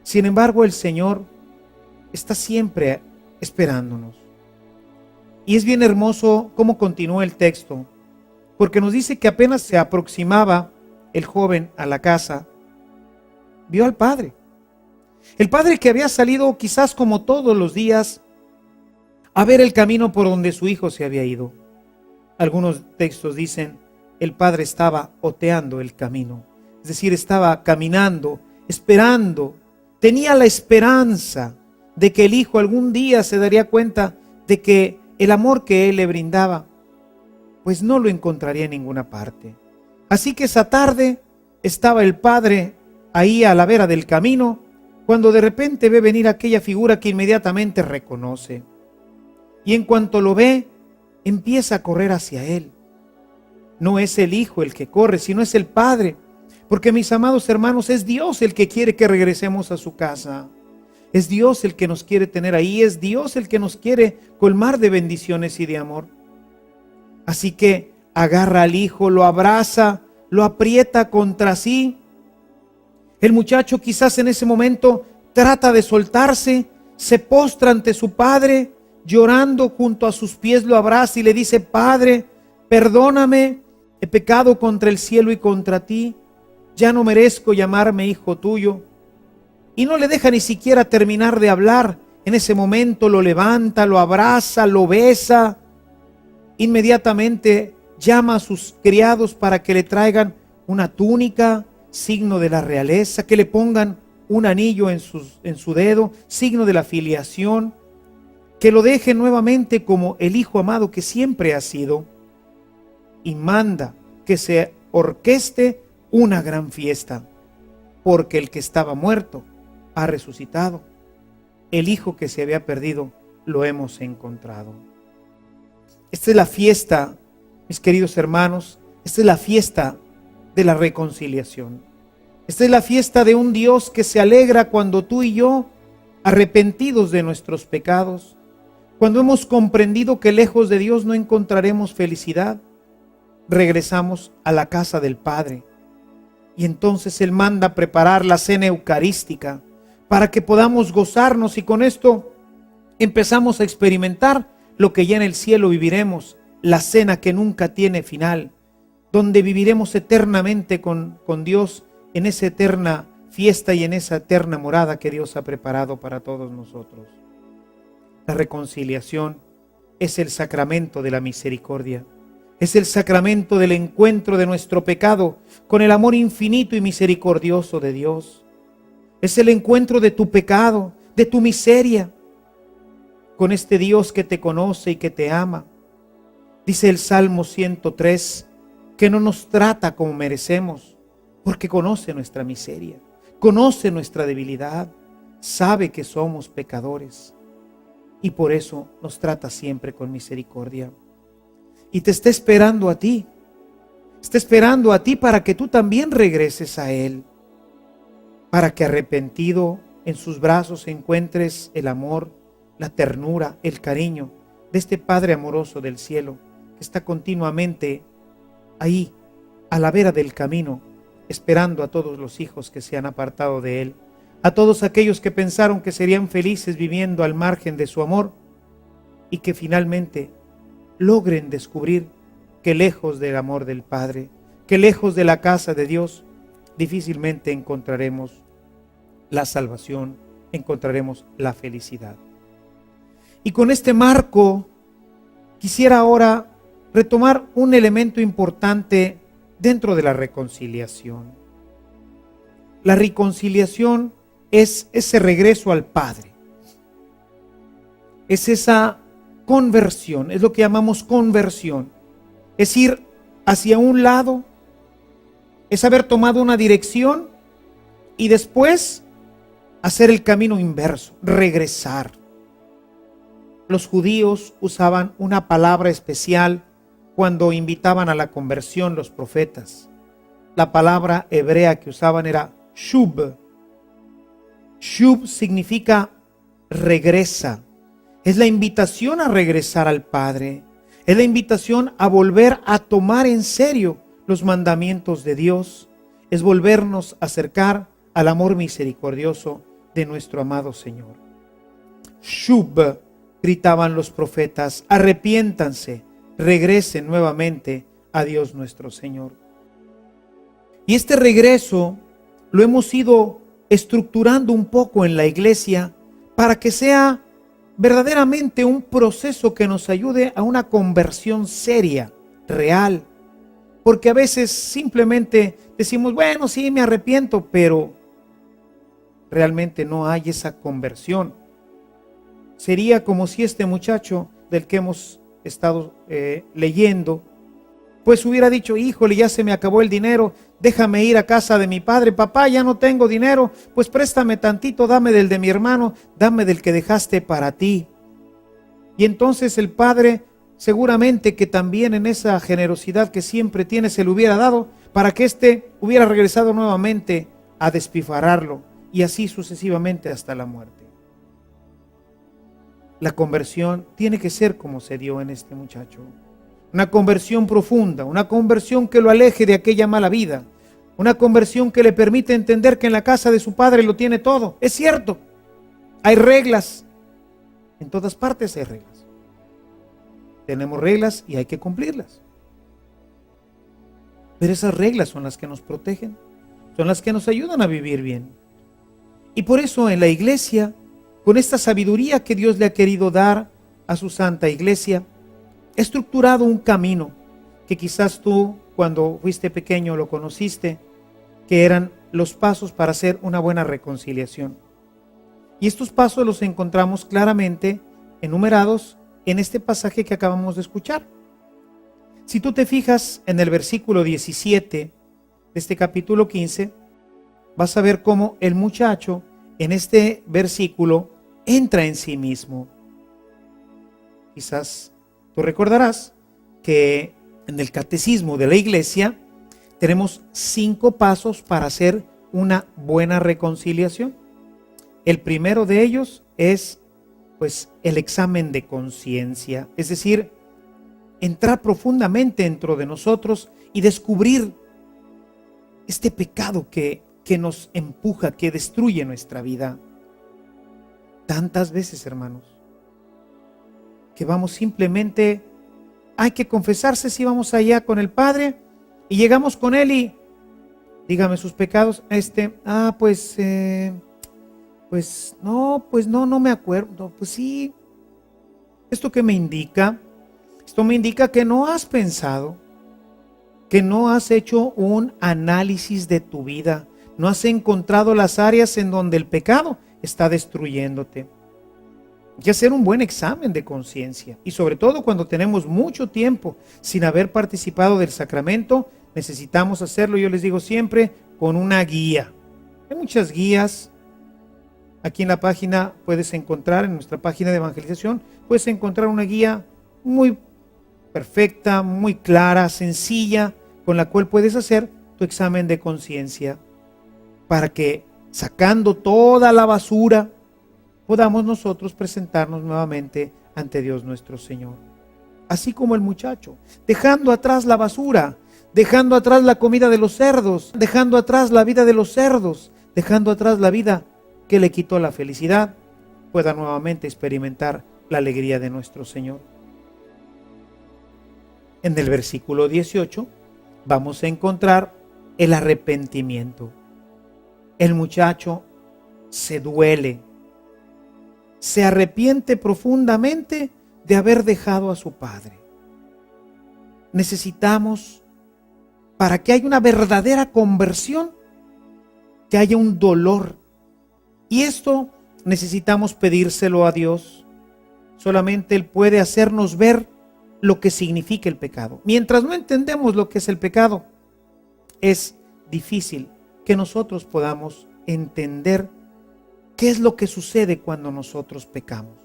Sin embargo, el Señor está siempre esperándonos. Y es bien hermoso cómo continúa el texto, porque nos dice que apenas se aproximaba el joven a la casa, vio al padre. El padre que había salido quizás como todos los días a ver el camino por donde su hijo se había ido. Algunos textos dicen: el padre estaba oteando el camino, es decir, estaba caminando, esperando, tenía la esperanza de que el hijo algún día se daría cuenta de que el amor que él le brindaba, pues no lo encontraría en ninguna parte. Así que esa tarde estaba el padre ahí a la vera del camino, cuando de repente ve venir aquella figura que inmediatamente reconoce. Y en cuanto lo ve, empieza a correr hacia él. No es el hijo el que corre, sino es el padre. Porque, mis amados hermanos, es Dios el que quiere que regresemos a su casa. Es Dios el que nos quiere tener ahí. Es Dios el que nos quiere colmar de bendiciones y de amor. Así que agarra al hijo, lo abraza, lo aprieta contra sí. El muchacho quizás en ese momento trata de soltarse, se postra ante su padre, llorando junto a sus pies lo abraza y le dice: Padre, perdóname, he pecado contra el cielo y contra ti, ya no merezco llamarme hijo tuyo. Y no le deja ni siquiera terminar de hablar. En ese momento lo levanta, lo abraza, lo besa. Inmediatamente llama a sus criados para que le traigan una túnica, signo de la realeza, que le pongan un anillo en su dedo, signo de la filiación, que lo deje nuevamente como el hijo amado que siempre ha sido, y manda que se orqueste una gran fiesta, porque el que estaba muerto ha resucitado, el hijo que se había perdido lo hemos encontrado. Esta es la fiesta, mis queridos hermanos, esta es la fiesta de la reconciliación. Esta es la fiesta de un Dios que se alegra cuando tú y yo, arrepentidos de nuestros pecados, cuando hemos comprendido que lejos de Dios no encontraremos felicidad, regresamos a la casa del Padre. Y entonces Él manda preparar la cena eucarística para que podamos gozarnos, y con esto empezamos a experimentar lo que ya en el cielo viviremos, la cena que nunca tiene final, donde viviremos eternamente con Dios en esa eterna fiesta y en esa eterna morada que Dios ha preparado para todos nosotros. La reconciliación es el sacramento de la misericordia. Es el sacramento del encuentro de nuestro pecado con el amor infinito y misericordioso de Dios. Es el encuentro de tu pecado, de tu miseria, con este Dios que te conoce y que te ama. Dice el Salmo 103 que no nos trata como merecemos, porque conoce nuestra miseria, conoce nuestra debilidad, sabe que somos pecadores y por eso nos trata siempre con misericordia. Y te está esperando a ti, está esperando a ti para que tú también regreses a Él, para que arrepentido en sus brazos encuentres el amor, la ternura, el cariño de este Padre amoroso del cielo, que está continuamente ahí, a la vera del camino, esperando a todos los hijos que se han apartado de Él, a todos aquellos que pensaron que serían felices viviendo al margen de su amor y que finalmente logren descubrir que lejos del amor del Padre, que lejos de la casa de Dios, difícilmente encontraremos la salvación, encontraremos la felicidad. Y con este marco, quisiera ahora retomar un elemento importante dentro de la reconciliación. La reconciliación es ese regreso al Padre. Es esa conversión, es lo que llamamos conversión. Es ir hacia un lado, es haber tomado una dirección y después hacer el camino inverso, regresar. Los judíos usaban una palabra especial cuando invitaban a la conversión los profetas. La palabra hebrea que usaban era shub. Shub significa regresa. Es la invitación a regresar al Padre. Es la invitación a volver a tomar en serio los mandamientos de Dios. Es volvernos a acercar al amor misericordioso de nuestro amado Señor. Shub, gritaban los profetas, arrepiéntanse, regresen nuevamente a Dios nuestro Señor. Y este regreso lo hemos ido estructurando un poco en la iglesia para que sea verdaderamente un proceso que nos ayude a una conversión seria, real. Porque a veces simplemente decimos, bueno, sí, me arrepiento, pero realmente no hay esa conversión. Sería como si este muchacho del que hemos estado leyendo, pues hubiera dicho, híjole, ya se me acabó el dinero, déjame ir a casa de mi padre, papá, ya no tengo dinero, pues préstame tantito, dame del de mi hermano, dame del que dejaste para ti. Y entonces el padre, seguramente que también en esa generosidad que siempre tiene, se le hubiera dado para que éste hubiera regresado nuevamente a despifarrarlo y así sucesivamente hasta la muerte. La conversión tiene que ser como se dio en este muchacho. Una conversión profunda, una conversión que lo aleje de aquella mala vida, una conversión que le permite entender que en la casa de su padre lo tiene todo. Es cierto, hay reglas, en todas partes hay reglas. Tenemos reglas y hay que cumplirlas. Pero esas reglas son las que nos protegen, son las que nos ayudan a vivir bien. Y por eso en la iglesia, con esta sabiduría que Dios le ha querido dar a su santa iglesia, he estructurado un camino que quizás tú cuando fuiste pequeño lo conociste, que eran los pasos para hacer una buena reconciliación. Y estos pasos los encontramos claramente enumerados en este pasaje que acabamos de escuchar. Si tú te fijas en el versículo 17 de este capítulo 15, vas a ver cómo el muchacho en este versículo entra en sí mismo. Quizás tú recordarás que en el catecismo de la iglesia tenemos 5 pasos para hacer una buena reconciliación. El primero de ellos es pues el examen de conciencia, es decir, entrar profundamente dentro de nosotros y descubrir este pecado que nos empuja, que destruye nuestra vida. Tantas veces, hermanos, que vamos simplemente, hay que confesarse si vamos allá con el Padre y llegamos con Él y dígame sus pecados. No me acuerdo. Pues sí. ¿Esto qué me indica? Esto me indica que no has pensado, que no has hecho un análisis de tu vida, no has encontrado las áreas en donde el pecado está destruyéndote. Hay que hacer un buen examen de conciencia, y sobre todo cuando tenemos mucho tiempo sin haber participado del sacramento, necesitamos hacerlo, yo les digo siempre, con una guía. Hay muchas guías. Aquí en la página puedes encontrar, en nuestra página de evangelización, puedes encontrar una guía muy perfecta, muy clara, sencilla, con la cual puedes hacer tu examen de conciencia para que, sacando toda la basura, podamos nosotros presentarnos nuevamente ante Dios nuestro Señor. Así como el muchacho, dejando atrás la basura, dejando atrás la comida de los cerdos, dejando atrás la vida de los cerdos, dejando atrás la vida que le quitó la felicidad, pueda nuevamente experimentar la alegría de nuestro Señor. En el versículo 18 vamos a encontrar el arrepentimiento. El muchacho se duele, se arrepiente profundamente de haber dejado a su padre. Necesitamos, para que haya una verdadera conversión, que haya un dolor. Y esto necesitamos pedírselo a Dios. Solamente Él puede hacernos ver lo que significa el pecado. Mientras no entendemos lo que es el pecado, es difícil que nosotros podamos entender qué es lo que sucede cuando nosotros pecamos.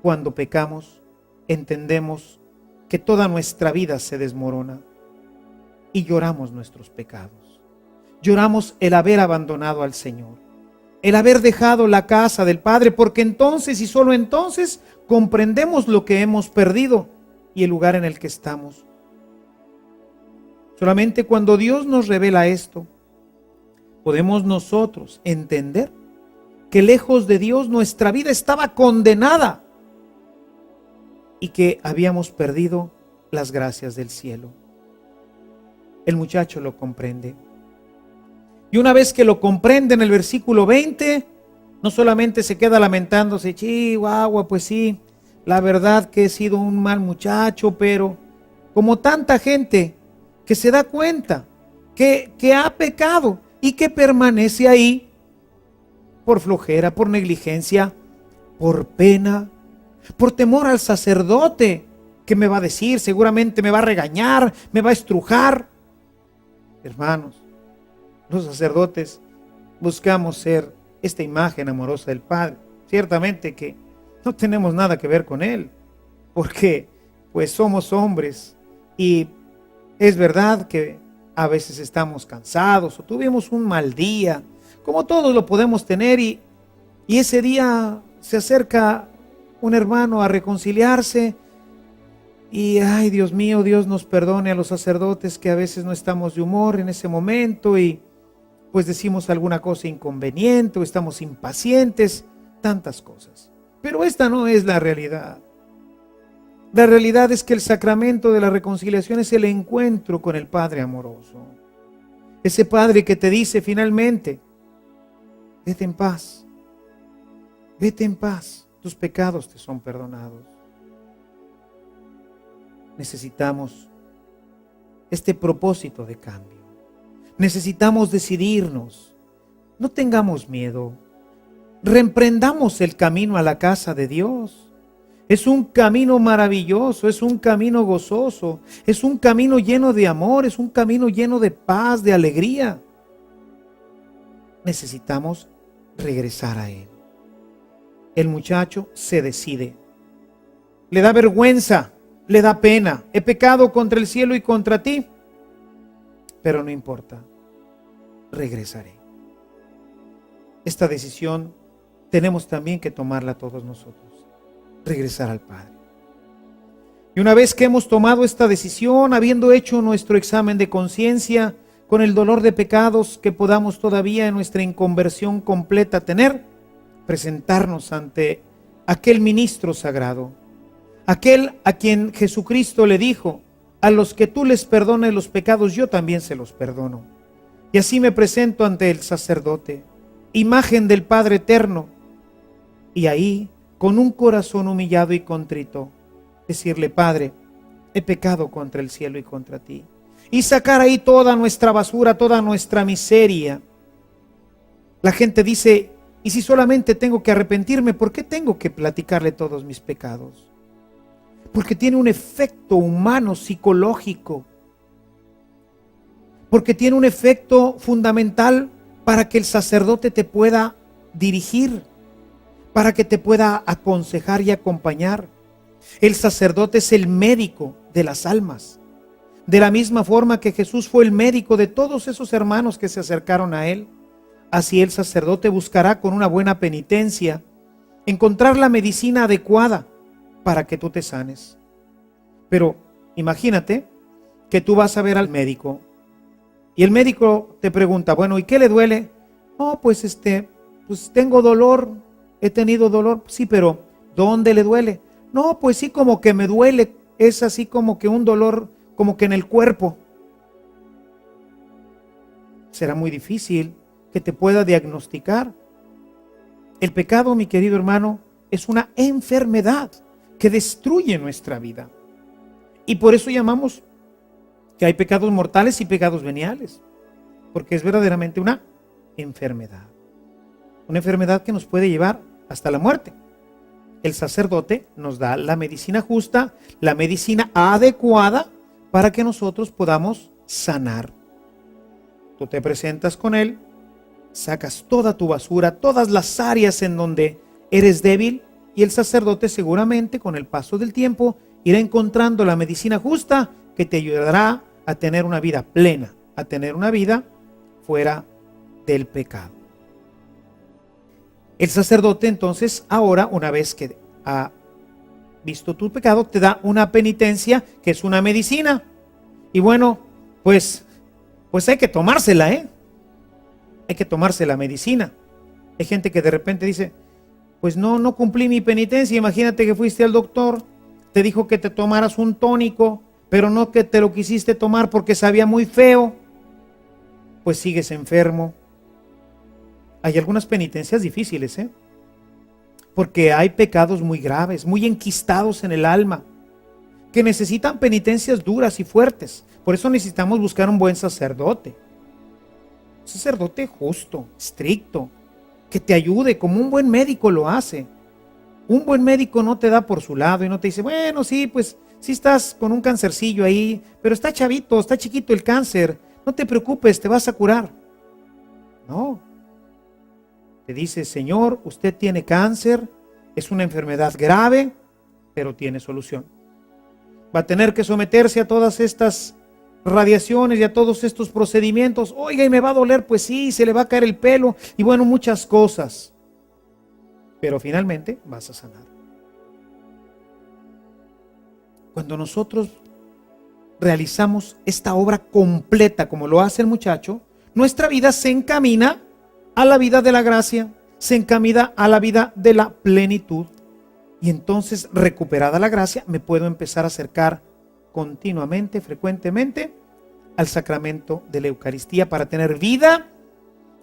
Cuando pecamos, entendemos que toda nuestra vida se desmorona y lloramos nuestros pecados. Lloramos el haber abandonado al Señor, el haber dejado la casa del Padre, porque entonces y solo entonces comprendemos lo que hemos perdido y el lugar en el que estamos. Solamente cuando Dios nos revela esto, podemos nosotros entender que lejos de Dios nuestra vida estaba condenada y que habíamos perdido las gracias del cielo. El muchacho lo comprende. Y una vez que lo comprende, en el versículo 20, no solamente se queda lamentándose, chihuahua, pues sí, la verdad que he sido un mal muchacho, pero como tanta gente que se da cuenta que ha pecado y que permanece ahí por flojera, por negligencia, por pena, por temor al sacerdote, que me va a decir, seguramente me va a regañar, me va a estrujar. Hermanos, los sacerdotes buscamos ser esta imagen amorosa del Padre. Ciertamente que no tenemos nada que ver con Él, porque pues somos hombres y es verdad que a veces estamos cansados o tuvimos un mal día, como todos lo podemos tener, y ese día se acerca un hermano a reconciliarse y ay, Dios mío, Dios nos perdone a los sacerdotes que a veces no estamos de humor en ese momento y pues decimos alguna cosa inconveniente o estamos impacientes, tantas cosas. Pero esta no es la realidad. La realidad es que el sacramento de la reconciliación es el encuentro con el Padre amoroso. Ese Padre que te dice finalmente, vete en paz, tus pecados te son perdonados. Necesitamos este propósito de cambio. Necesitamos decidirnos. No tengamos miedo. Reemprendamos el camino a la casa de Dios. Es un camino maravilloso, es un camino gozoso, es un camino lleno de amor, es un camino lleno de paz, de alegría. Necesitamos regresar a Él. El muchacho se decide. Le da vergüenza, le da pena. He pecado contra el cielo y contra ti. Pero no importa, regresaré. Esta decisión tenemos también que tomarla todos nosotros. Regresar al Padre. Y una vez que hemos tomado esta decisión, habiendo hecho nuestro examen de conciencia, con el dolor de pecados que podamos todavía en nuestra inconversión completa tener, presentarnos ante aquel ministro sagrado, aquel a quien Jesucristo le dijo, a los que tú les perdones los pecados, yo también se los perdono. Y así me presento ante el sacerdote, imagen del Padre eterno. Y ahí, con un corazón humillado y contrito, decirle: Padre, he pecado contra el cielo y contra ti. Y sacar ahí toda nuestra basura, toda nuestra miseria. La gente dice: ¿y si solamente tengo que arrepentirme, por qué tengo que platicarle todos mis pecados? Porque tiene un efecto humano, psicológico. Porque tiene un efecto fundamental para que el sacerdote te pueda dirigir, para que te pueda aconsejar y acompañar. El sacerdote es el médico de las almas. De la misma forma que Jesús fue el médico de todos esos hermanos que se acercaron a él, así el sacerdote buscará con una buena penitencia encontrar la medicina adecuada para que tú te sanes. Pero imagínate que tú vas a ver al médico y el médico te pregunta: bueno, ¿y qué le duele? No, pues tengo dolor, he tenido dolor. Sí, pero ¿dónde le duele? No, pues sí, como que me duele, es así como que un dolor, como que en el cuerpo. Será muy difícil que te pueda diagnosticar. El pecado, mi querido hermano, es una enfermedad que destruye nuestra vida. Y por eso llamamos que hay pecados mortales y pecados veniales, porque es verdaderamente una enfermedad. Una enfermedad que nos puede llevar hasta la muerte. El sacerdote nos da la medicina justa, la medicina adecuada para que nosotros podamos sanar. Tú te presentas con él, sacas toda tu basura, todas las áreas en donde eres débil, y el sacerdote seguramente con el paso del tiempo irá encontrando la medicina justa que te ayudará a tener una vida plena, a tener una vida fuera del pecado. El sacerdote entonces ahora, una vez que ha visto tu pecado, te da una penitencia que es una medicina. Y bueno, pues hay que tomársela, hay que tomarse la medicina. Hay gente que de repente dice: pues no cumplí mi penitencia. Imagínate que fuiste al doctor, te dijo que te tomaras un tónico, pero no que te lo quisiste tomar porque sabía muy feo. Pues sigues enfermo. Hay algunas penitencias difíciles, porque hay pecados muy graves, muy enquistados en el alma, que necesitan penitencias duras y fuertes. Por eso necesitamos buscar un buen sacerdote. Un sacerdote justo, estricto, que te ayude como un buen médico lo hace. Un buen médico no te da por su lado y no te dice: bueno, sí, pues sí estás con un cancercillo ahí, pero está chavito, está chiquito el cáncer, no te preocupes, te vas a curar. No. Te dice: señor, usted tiene cáncer, es una enfermedad grave, pero tiene solución. Va a tener que someterse a todas estas radiaciones y a todos estos procedimientos. Oiga, ¿y me va a doler? Pues sí, se le va a caer el pelo y bueno, muchas cosas. Pero finalmente vas a sanar. Cuando nosotros realizamos esta obra completa como lo hace el muchacho, nuestra vida se encamina a la vida de la gracia, se encamina a la vida de la plenitud. Y entonces, recuperada la gracia, me puedo empezar a acercar continuamente, frecuentemente, al sacramento de la Eucaristía para tener vida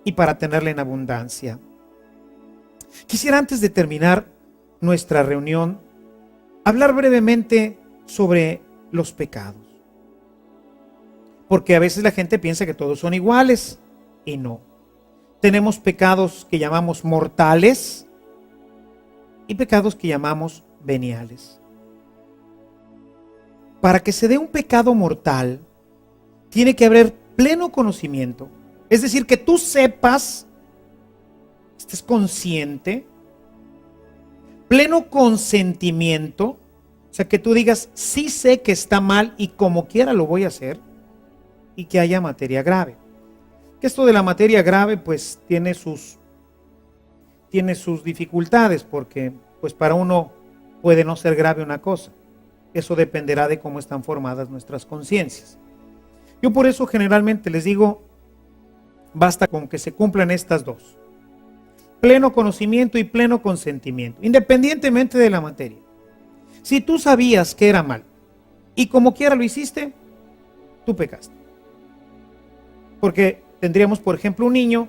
y para tenerla en abundancia. Quisiera, antes de terminar nuestra reunión, hablar brevemente sobre los pecados. Porque a veces la gente piensa que todos son iguales y no. Tenemos pecados que llamamos mortales y pecados que llamamos veniales. Para que se dé un pecado mortal, tiene que haber pleno conocimiento. Es decir, que tú sepas, estés consciente, pleno consentimiento, o sea, que tú digas: sí sé que está mal y como quiera lo voy a hacer, y que haya materia grave. Que esto de la materia grave pues tiene sus dificultades, porque pues para uno puede no ser grave una cosa. Eso dependerá de cómo están formadas nuestras conciencias. Yo por eso generalmente les digo: basta con que se cumplan estas dos: pleno conocimiento y pleno consentimiento, independientemente de la materia. Si tú sabías que era mal y como quiera lo hiciste, tú pecaste. Porque tendríamos, por ejemplo, un niño.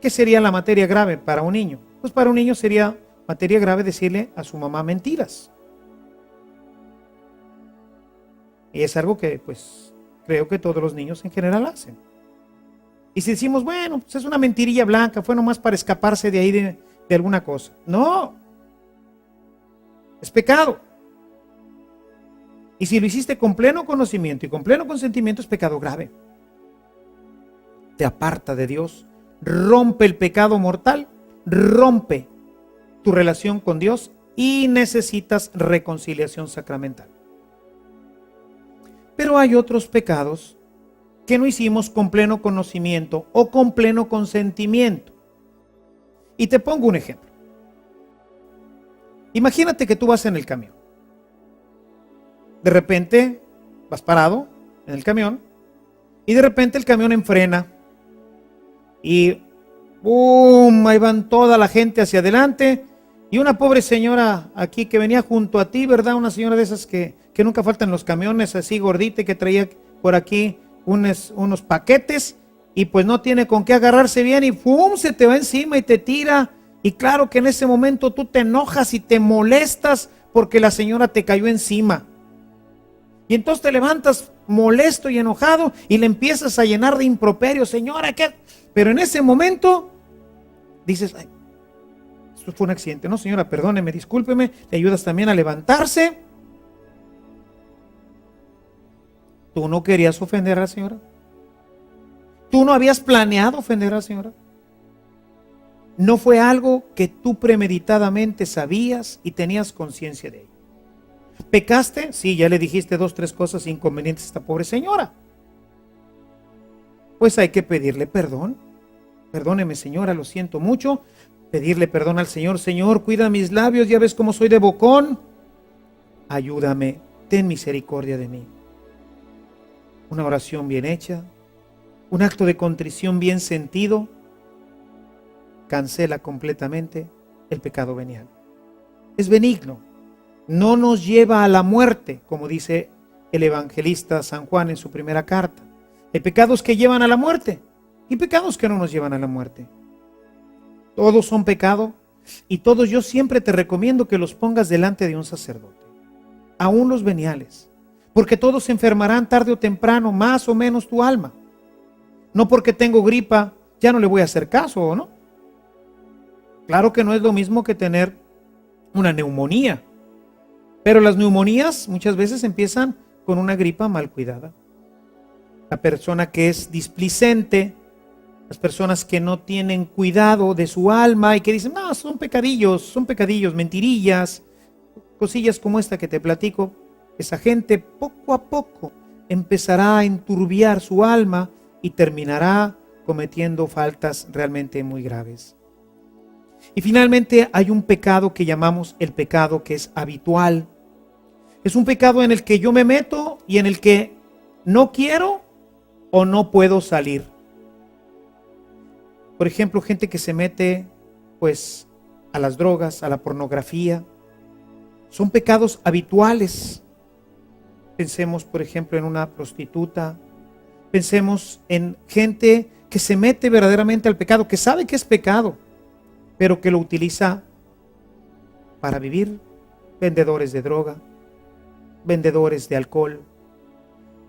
¿Qué sería la materia grave para un niño? Pues para un niño sería materia grave decirle a su mamá mentiras. Y es algo que, pues, creo que todos los niños en general hacen. Y si decimos, bueno, pues es una mentirilla blanca, fue nomás para escaparse de ahí de alguna cosa. No, es pecado. Y si lo hiciste con pleno conocimiento y con pleno consentimiento, es pecado grave. Te aparta de Dios, rompe el pecado mortal, rompe tu relación con Dios y necesitas reconciliación sacramental. Pero hay otros pecados que no hicimos con pleno conocimiento o con pleno consentimiento. Y te pongo un ejemplo. Imagínate que tú vas en el camión. De repente vas parado en el camión y de repente el camión enfrena y ¡bum! Ahí van toda la gente hacia adelante y una pobre señora aquí que venía junto a ti, ¿verdad? Una señora de esas que nunca faltan los camiones, así gordita, que traía por aquí unos paquetes y pues no tiene con qué agarrarse bien y ¡pum! Se te va encima y te tira. Y claro que en ese momento tú te enojas y te molestas porque la señora te cayó encima. Y entonces te levantas molesto y enojado y le empiezas a llenar de improperios, señora, ¿qué? Pero en ese momento dices, ay, esto fue un accidente. No, señora, perdóneme, discúlpeme, le ayudas también a levantarse. ¿Tú no querías ofender a la señora? ¿Tú no habías planeado ofender a la señora? ¿No fue algo que tú premeditadamente sabías y tenías conciencia de ello? ¿Pecaste? Sí, ya le dijiste 2, 3 cosas inconvenientes a esta pobre señora. Pues hay que pedirle perdón. Perdóneme, señora, lo siento mucho. Pedirle perdón al Señor. Señor, cuida mis labios, ya ves cómo soy de bocón. Ayúdame, ten misericordia de mí. Una oración bien hecha, un acto de contrición bien sentido, cancela completamente el pecado venial. Es benigno, no nos lleva a la muerte, como dice el evangelista San Juan en su primera carta. Hay pecados que llevan a la muerte y pecados que no nos llevan a la muerte. Todos son pecado y todos yo siempre te recomiendo que los pongas delante de un sacerdote, aún los veniales, porque todos se enfermarán tarde o temprano, más o menos tu alma. No porque tengo gripa, ya no le voy a hacer caso, ¿o no? Claro que no es lo mismo que tener una neumonía, pero las neumonías muchas veces empiezan con una gripa mal cuidada. La persona que es displicente, las personas que no tienen cuidado de su alma y que dicen, no, son pecadillos, mentirillas, cosillas como esta que te platico, esa gente poco a poco empezará a enturbiar su alma y terminará cometiendo faltas realmente muy graves. Y finalmente hay un pecado que llamamos el pecado que es habitual. Es un pecado en el que yo me meto y en el que no quiero o no puedo salir. Por ejemplo, gente que se mete pues a las drogas, a la pornografía. Son pecados habituales. Pensemos, por ejemplo, en una prostituta. Pensemos en gente que se mete verdaderamente al pecado, que sabe que es pecado, pero que lo utiliza para vivir. Vendedores de droga, vendedores de alcohol.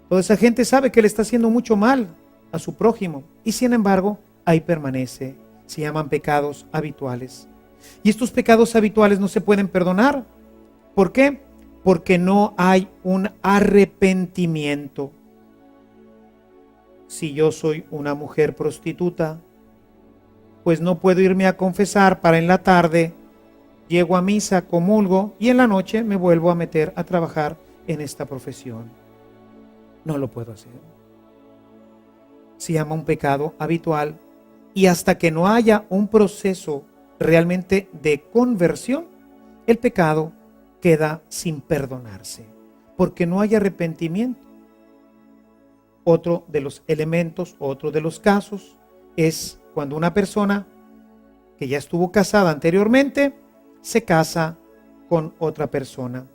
Toda esa gente sabe que le está haciendo mucho mal a su prójimo y sin embargo ahí permanece. Se llaman pecados habituales. Y estos pecados habituales no se pueden perdonar. ¿Por qué? Porque no hay un arrepentimiento. Si yo soy una mujer prostituta, pues no puedo irme a confesar para en la tarde, llego a misa, comulgo y en la noche me vuelvo a meter a trabajar en esta profesión. No lo puedo hacer. Se llama un pecado habitual y hasta que no haya un proceso realmente de conversión, el pecado queda sin perdonarse, porque no hay arrepentimiento. Otro de los elementos, otro de los casos, es cuando una persona que ya estuvo casada anteriormente, se casa con otra persona.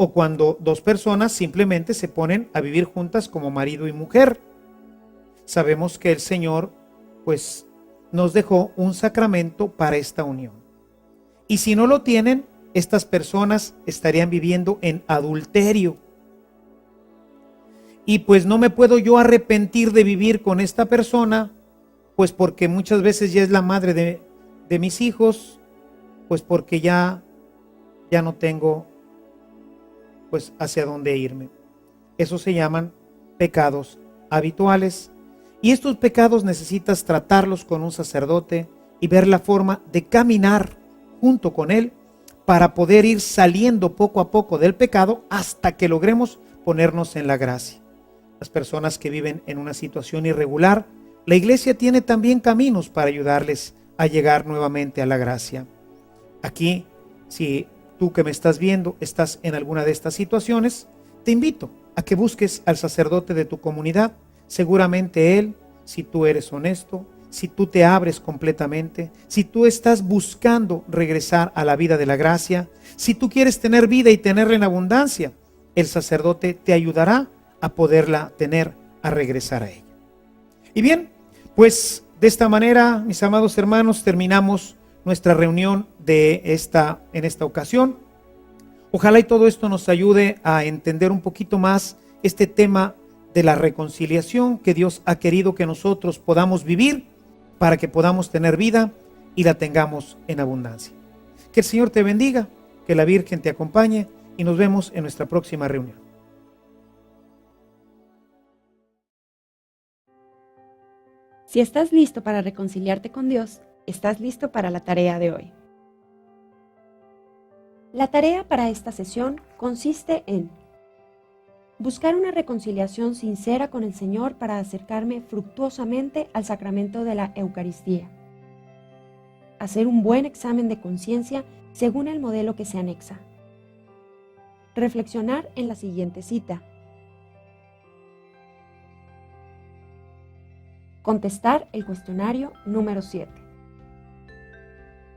O cuando dos personas simplemente se ponen a vivir juntas como marido y mujer. sabemos que el Señor pues nos dejó un sacramento para esta unión. Y si no lo tienen, estas personas estarían viviendo en adulterio. Y pues no me puedo yo arrepentir de vivir con esta persona, pues porque muchas veces ya es la madre de mis hijos, pues porque ya no tengo pues hacia dónde irme. Eso se llaman pecados habituales. Y estos pecados necesitas tratarlos con un sacerdote y ver la forma de caminar junto con él para poder ir saliendo poco a poco del pecado hasta que logremos ponernos en la gracia. Las personas que viven en una situación irregular, la iglesia tiene también caminos para ayudarles a llegar nuevamente a la gracia. Aquí, si tú que me estás viendo estás en alguna de estas situaciones, te invito a que busques al sacerdote de tu comunidad. Seguramente él, si tú eres honesto, si tú te abres completamente, si tú estás buscando regresar a la vida de la gracia, si tú quieres tener vida y tenerla en abundancia, el sacerdote te ayudará a poderla tener, a regresar a ella. Y bien, pues de esta manera, mis amados hermanos, terminamos nuestra reunión en esta ocasión. Ojalá y todo esto nos ayude a entender un poquito más este tema de la reconciliación que Dios ha querido que nosotros podamos vivir para que podamos tener vida y la tengamos en abundancia. Que el Señor te bendiga, que la Virgen te acompañe y nos vemos en nuestra próxima reunión. Si estás listo para reconciliarte con Dios, estás listo para la tarea de hoy. La tarea para esta sesión consiste en buscar una reconciliación sincera con el Señor para acercarme fructuosamente al sacramento de la Eucaristía. Hacer un buen examen de conciencia según el modelo que se anexa. Reflexionar en la siguiente cita. Contestar el cuestionario número 7.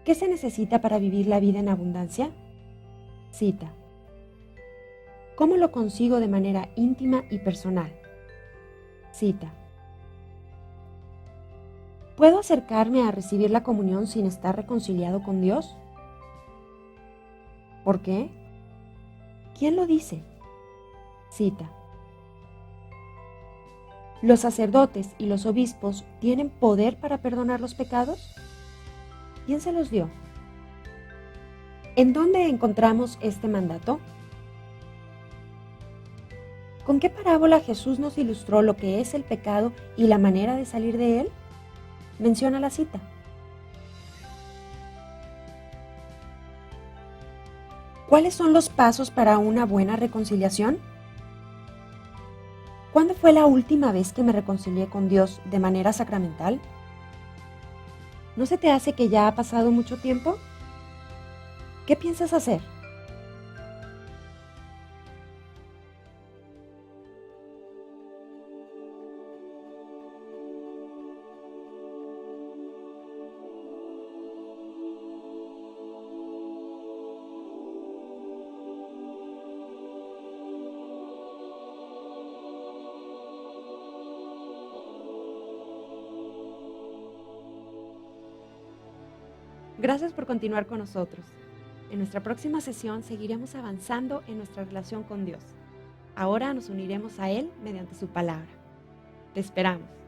¿Qué se necesita para vivir la vida en abundancia? Cita. ¿Cómo lo consigo de manera íntima y personal? Cita. ¿Puedo acercarme a recibir la comunión sin estar reconciliado con Dios? ¿Por qué? ¿Quién lo dice? Cita. ¿Los sacerdotes y los obispos tienen poder para perdonar los pecados? ¿Quién se los dio? ¿En dónde encontramos este mandato? ¿Con qué parábola Jesús nos ilustró lo que es el pecado y la manera de salir de él? Menciona la cita. ¿Cuáles son los pasos para una buena reconciliación? ¿Cuándo fue la última vez que me reconcilié con Dios de manera sacramental? ¿No se te hace que ya ha pasado mucho tiempo? ¿Qué piensas hacer? Gracias por continuar con nosotros. En nuestra próxima sesión seguiremos avanzando en nuestra relación con Dios. Ahora nos uniremos a Él mediante su palabra. Te esperamos.